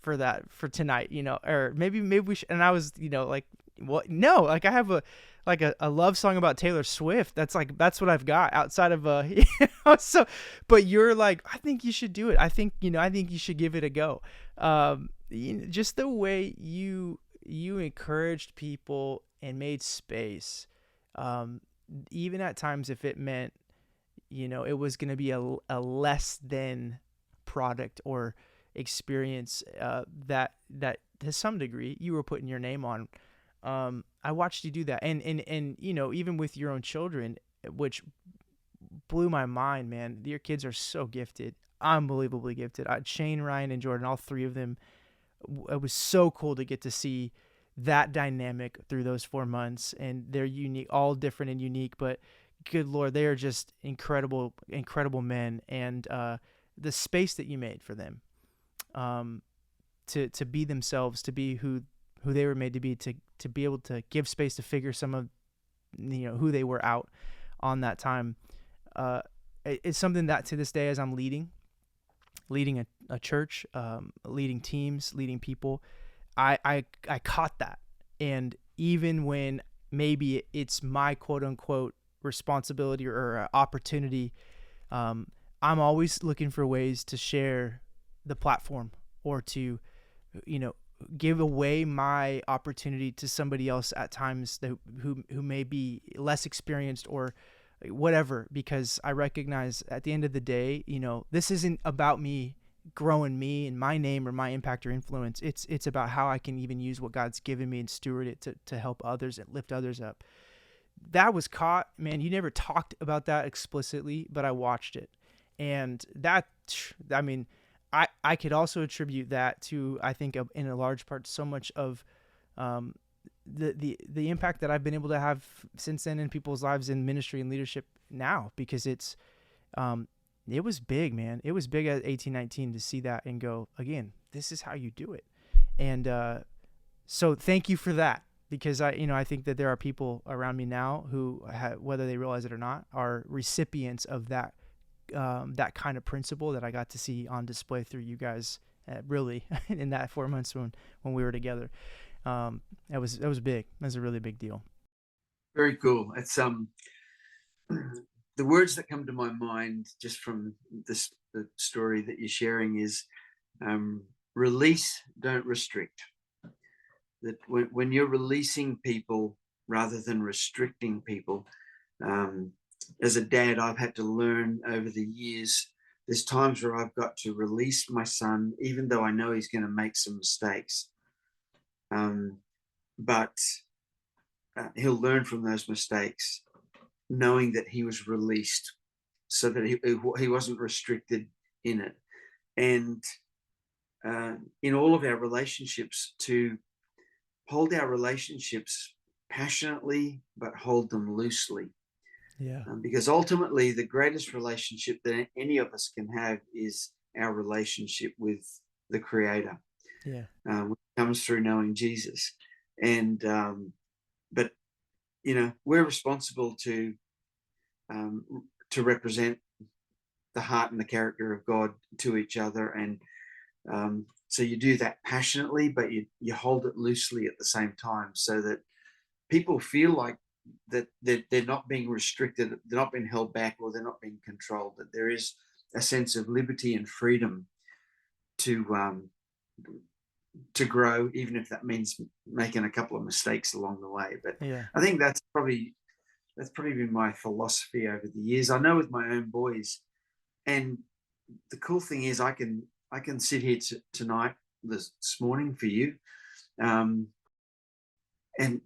for tonight, or maybe we should. And I was, like, what? No, like, I have a love song about Taylor Swift. That's what I've got outside of, so, but you're like, I think you should do it. I think you should give it a go. Just the way you encouraged people and made space, even at times, if it meant, it was going to be a less than product or experience, that to some degree you were putting your name on. I watched you do that, and even with your own children, which blew my mind, man. Your kids are so gifted, unbelievably gifted. Shane, Ryan, and Jordan, all three of them. It was so cool to get to see that dynamic through those 4 months, and they're unique, all different and unique, but good Lord, they are just incredible men. And the space that you made for them, to be themselves, to be who they were made to be, to be able to give space to figure some of, who they were out on that time. It's something that to this day, as I'm leading a church, leading teams, leading people, I caught that. And even when maybe it's my quote unquote responsibility or opportunity, I'm always looking for ways to share the platform, or to, give away my opportunity to somebody else at times who may be less experienced or whatever, because I recognize at the end of the day, this isn't about me growing me and my name or my impact or influence. It's about how I can even use what God's given me and steward it to help others and lift others up. That was caught, man. You never talked about that explicitly, but I watched it. And that, I mean, I could also attribute that to, I think, in a large part, so much of the impact that I've been able to have since then in people's lives in ministry and leadership now, because it was big, man. It was big at 18, 19 to see that and go, again, this is how you do it. And so thank you for that, because I think that there are people around me now who, whether they realize it or not, are recipients of that kind of principle that I got to see on display through you guys, really, in that 4 months when we were together. That was big. That was a really big deal. Very cool. It's the words that come to my mind just from the story that you're sharing is release, don't restrict. That when you're releasing people rather than restricting people, as a dad, I've had to learn over the years, there's times where I've got to release my son, even though I know he's going to make some mistakes. But he'll learn from those mistakes, knowing that he was released, so that he wasn't restricted in it. And in all of our relationships, to hold our relationships passionately, but hold them loosely. Yeah. Because ultimately, the greatest relationship that any of us can have is our relationship with the Creator, Yeah. which comes through knowing Jesus. And but we're responsible um, to represent the heart and the character of God to each other, and so you do that passionately, but you hold it loosely at the same time, so that people feel like that they're not being restricted, they're not being held back, or they're not being controlled. That there is a sense of liberty and freedom to grow, even if that means making a couple of mistakes along the way. But Yeah. I think that's probably been my philosophy over the years. I know with my own boys, and the cool thing is, I can sit here tonight, this morning for you, um, and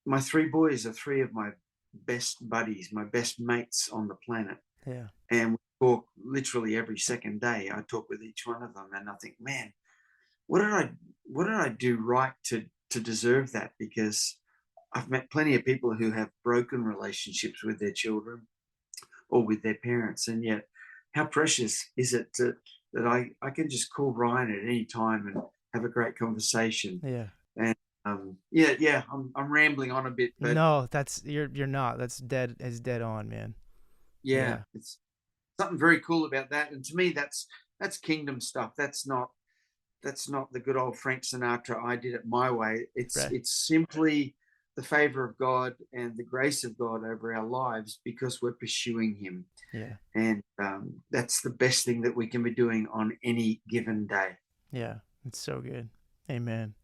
my three boys are three of my best buddies, my best mates on the planet, Yeah. and we talk literally every second day. I talk with each one of them, and I think, man, what did I do right to deserve that? Because I've met plenty of people who have broken relationships with their children or with their parents, and yet how precious is it that I can just call Ryan at any time and have a great conversation. Yeah. And yeah, I'm rambling on a bit, but No, you're not. That's dead on, man. yeah, Yeah. it's something very cool about that. And to me, that's kingdom stuff. That's not the good old Frank Sinatra, I did it my way. It's Right. it's simply the favor of God and the grace of God over our lives because we're pursuing Him. Yeah. And that's the best thing that we can be doing on any given day. Yeah. It's so good. Amen.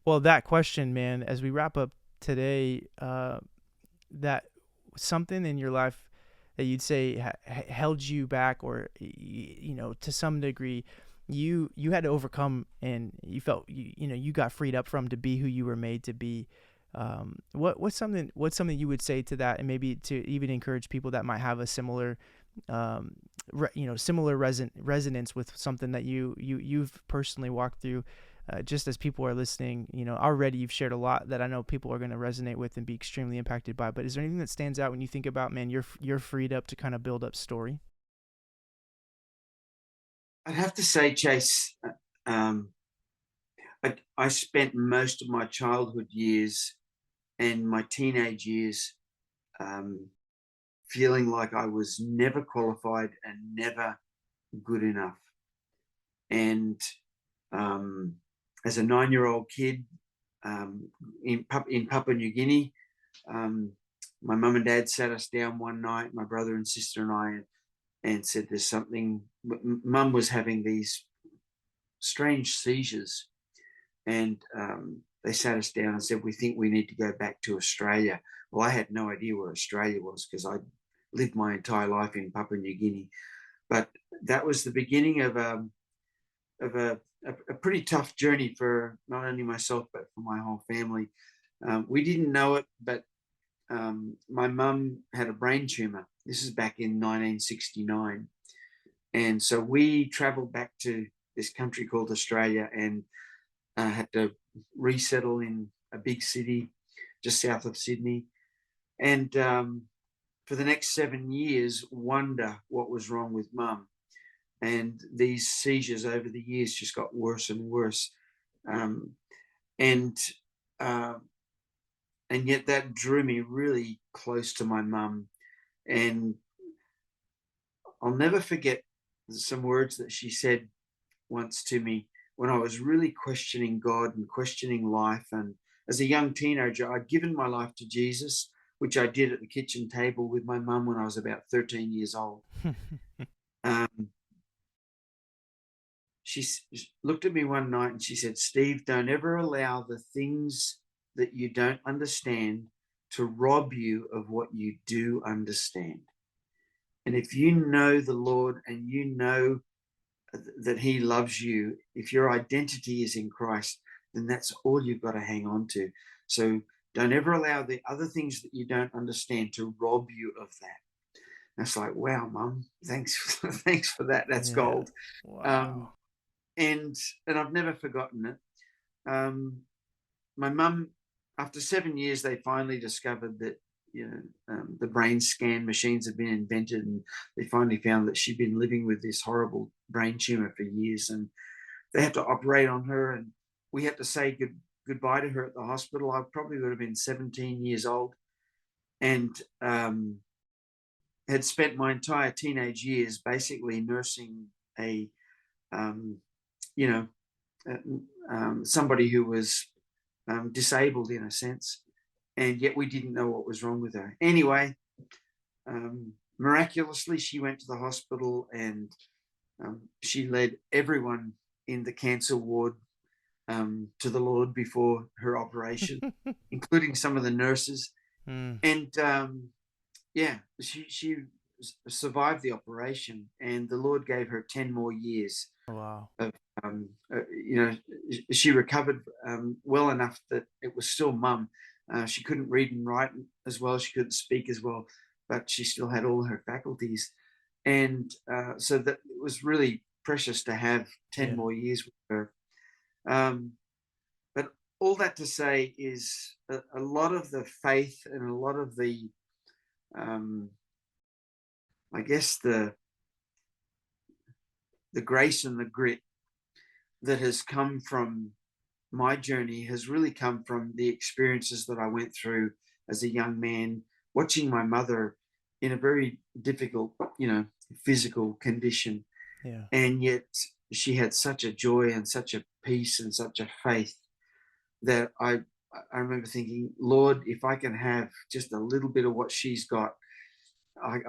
Well, that question, man, as we wrap up today, that something in your life that you'd say held you back, or to some degree you had to overcome, and you felt you got freed up from, to be who you were made to be. What's something you would say to that, and maybe to even encourage people that might have a similar similar resonance with something that you've personally walked through, just as people are listening. Already you've shared a lot that I know people are going to resonate with and be extremely impacted by. But is there anything that stands out when you think about, man, you're freed up to kind of build up story? I'd have to say, Chase, I spent most of my childhood years and my teenage years um, feeling like I was never qualified and never good enough. And um, as a 9-year-old kid in Papua New Guinea, um, my mum and dad sat us down one night, my brother and sister and I, and said, "There's something." Mum was having these strange seizures, and they sat us down and said, "We think we need to go back to Australia." Well, I had no idea where Australia was because I lived my entire life in Papua New Guinea, but that was the beginning of a pretty tough journey for not only myself but for my whole family. We didn't know it, but my mum had a brain tumor. This is back in 1969, and so we travelled back to this country called Australia and had to resettle in a big city just south of Sydney, and for the next 7 years, wonder what was wrong with mum. And these seizures over the years just got worse and worse, um, and uh, and yet that drew me really close to my mum. And I'll never forget some words that she said once to me when I was really questioning God and questioning life. And as a young teenager, I'd given my life to Jesus, which I did at the kitchen table with my mum when I was about 13 years old. Um, she looked at me one night and she said, "Steve, don't ever allow the things that you don't understand to rob you of what you do understand. And if you know the Lord and you know that He loves you, if your identity is in Christ, then that's all you've got to hang on to. So don't ever allow the other things that you don't understand to rob you of that." And it's like, wow, Mum, thanks, thanks for that. That's Yeah. gold. Um, Wow. and I've never forgotten it. My mum. after 7 years, they finally discovered that, the brain scan machines had been invented, and they finally found that she'd been living with this horrible brain tumor for years, and they had to operate on her, and we had to say goodbye to her at the hospital. I probably would have been 17 years old, and had spent my entire teenage years basically nursing a, um, you know, somebody who was disabled in a sense, and yet we didn't know what was wrong with her. Anyway, miraculously, she went to the hospital, and she led everyone in the cancer ward to the Lord before her operation, including some of the nurses. Mm. And yeah, she survived the operation, and the Lord gave her 10 more years Wow. of, she recovered well enough that it was still mum. She couldn't read and write as well. She couldn't speak as well, but she still had all her faculties. And so that it was really precious to have 10 Yeah. more years with her. But all that to say is a lot of the faith and a lot of the, I guess, the grace and the grit that has come from my journey has really come from the experiences that I went through as a young man, watching my mother in a very difficult, physical condition. Yeah. And yet she had such a joy and such a peace and such a faith that I remember thinking, Lord, if I can have just a little bit of what she's got,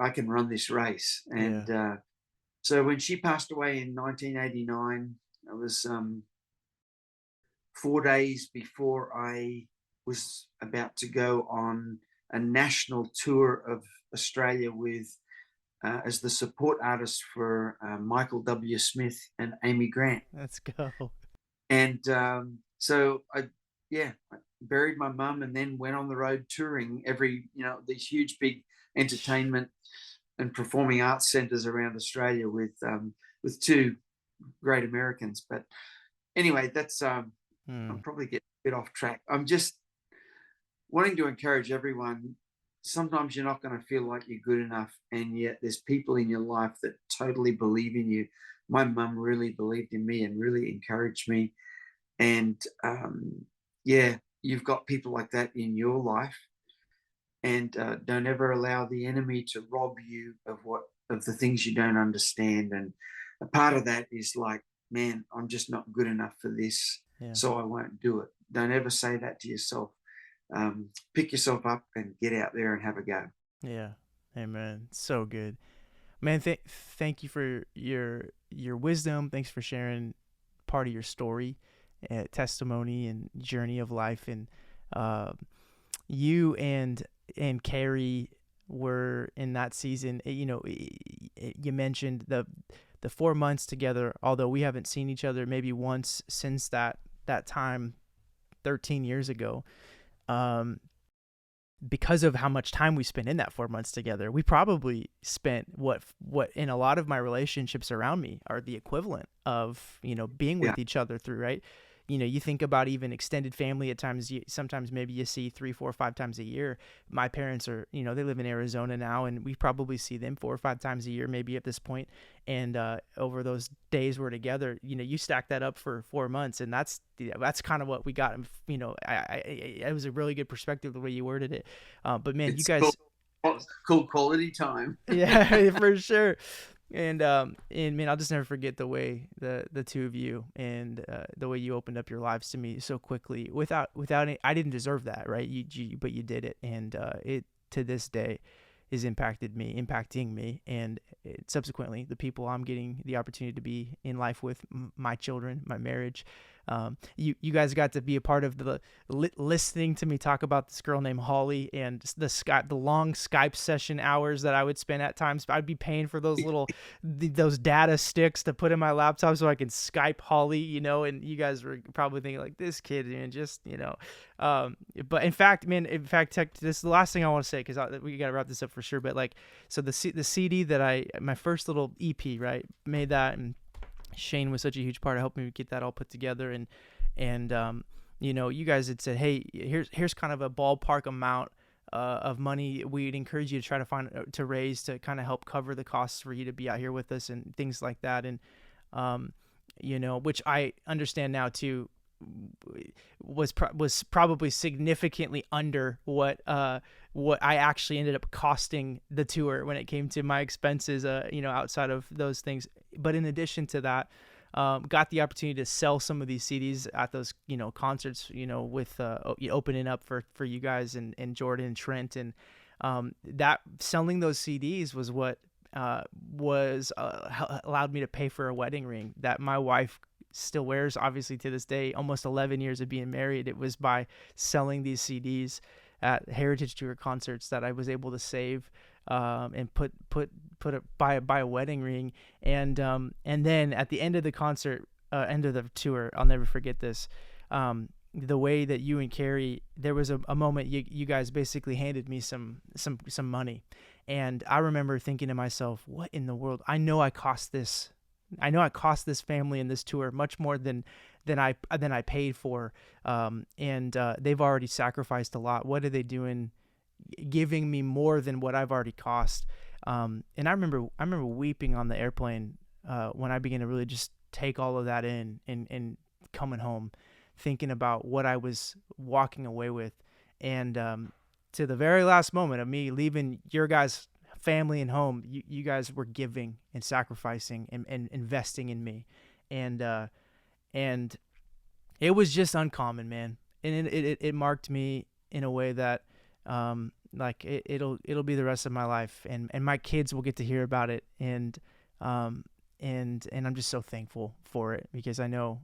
I can run this race. Yeah. And so when she passed away in 1989, it was 4 days before I was about to go on a national tour of Australia with as the support artist for Michael W. Smith and Amy Grant. Let's go. And so I buried my mum and then went on the road touring these huge big entertainment and performing arts centers around Australia with two great Americans. But anyway, that's I'm probably getting a bit off track. I'm just wanting to encourage everyone. Sometimes you're not going to feel like you're good enough, and yet there's people in your life that totally believe in you. My mum really believed in me and really encouraged me. And you've got people like that in your life, and don't ever allow the enemy to rob you of the things you don't understand. And a part of that is like, man, I'm just not good enough for this, Yeah. so I won't do it. Don't ever say that to yourself. Pick yourself up and get out there and have a go. Yeah. Amen. So good, man. Thank you for your wisdom. Thanks for sharing part of your story, testimony, and journey of life. And you and Kerrie were in that season. You mentioned the 4 months together. Although we haven't seen each other maybe once since that time, 13 years ago. Because of how much time we spent in that 4 months together, we probably spent what in a lot of my relationships around me are the equivalent of, being with each other through, right? You think about even extended family at times, sometimes maybe you see 3, 4, 5 times a year. My parents are, they live in Arizona now, and we probably see them 4 or 5 times a year, maybe at this point. And over those days we're together, you stack that up for 4 months, and that's kind of what we got. It was a really good perspective the way you worded it. But man, It's you guys, cool quality time. yeah, for sure. And man, I'll just never forget the way the two of you and the way you opened up your lives to me so quickly without any, I didn't deserve that, right? But you did it, and it to this day is impacting me, and subsequently the people I'm getting the opportunity to be in life with, my children, my marriage. You guys got to be a part of the listening to me talk about this girl named Holly, and the long Skype session hours that I would spend at times. I'd be paying for those those data sticks to put in my laptop so I can Skype Holly, and you guys were probably thinking like, this kid, man, just, but in fact, this is the last thing I want to say, because we got to wrap this up for sure. But like, so the CD that my first little EP, right, made that, and Shane was such a huge part of helping me get that all put together. And you guys had said, hey, here's kind of a ballpark amount of money we'd encourage you to try to find to raise to kind of help cover the costs for you to be out here with us and things like that. And which I understand now too, was probably significantly under what I actually ended up costing the tour when it came to my expenses, outside of those things. But in addition to that, got the opportunity to sell some of these CDs at those, concerts, with opening up for you guys and Jordan and Trent. And that selling those CDs was what allowed me to pay for a wedding ring that my wife still wears, obviously, to this day. Almost 11 years of being married, it was by selling these CDs at Heritage Tour concerts that I was able to save and buy a wedding ring. And then at the end of the concert, end of the tour, I'll never forget this. The way that you and Kerrie, there was a moment you guys basically handed me some money, and I remember thinking to myself, what in the world? I know I cost this family and this tour much more than I paid for, and they've already sacrificed a lot. What are they doing, giving me more than what I've already cost? And I remember weeping on the airplane when I began to really just take all of that in and coming home, thinking about what I was walking away with. And to the very last moment of me leaving your guys' family and home, you guys were giving and sacrificing and investing in me. And it was just uncommon, man. And it marked me in a way that it'll be the rest of my life, and my kids will get to hear about it. And I'm just so thankful for it, because I know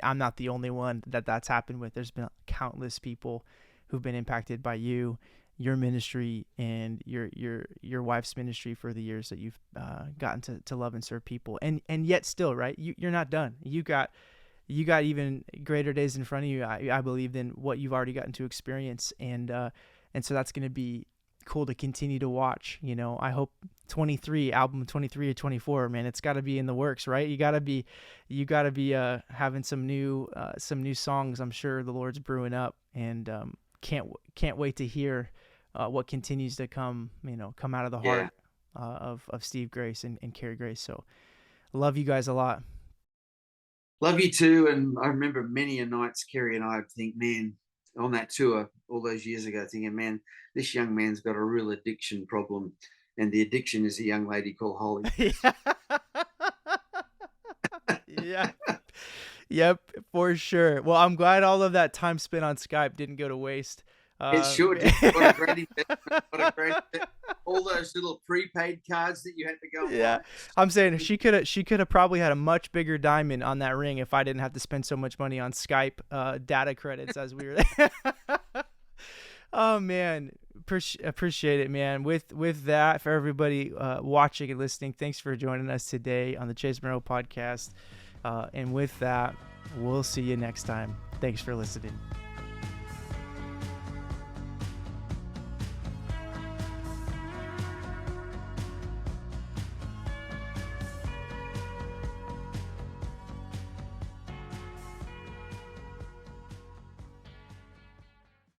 I'm not the only one that's happened with. There's been countless people who've been impacted by your ministry and your wife's ministry for the years that you've gotten to love and serve people. And yet still, right, you're not done. You got even greater days in front of you, I believe, than what you've already gotten to experience. And so that's going to be cool to continue to watch. I hope album 23 or 24, man, it's got to be in the works, right? You got to be having some new songs. I'm sure the Lord's brewing up, and can't wait to hear what continues to come out of the heart of Steve Grace and Kerrie Grace. So love you guys a lot. Love you too. And I remember many a nights Kerrie and I would think, man, on that tour all those years ago, thinking, man, this young man's got a real addiction problem, and the addiction is a young lady called Holly. Yeah. Yep, for sure. Well, I'm glad all of that time spent on Skype didn't go to waste. It sure did. What a great investment. All those little prepaid cards that you had to go. Yeah, I'm saying she could have probably had a much bigger diamond on that ring if I didn't have to spend so much money on Skype data credits as we were there. Oh man, appreciate it, man. With that, for everybody watching and listening, thanks for joining us today on the Chase Merrell podcast. And with that, we'll see you next time. Thanks for listening.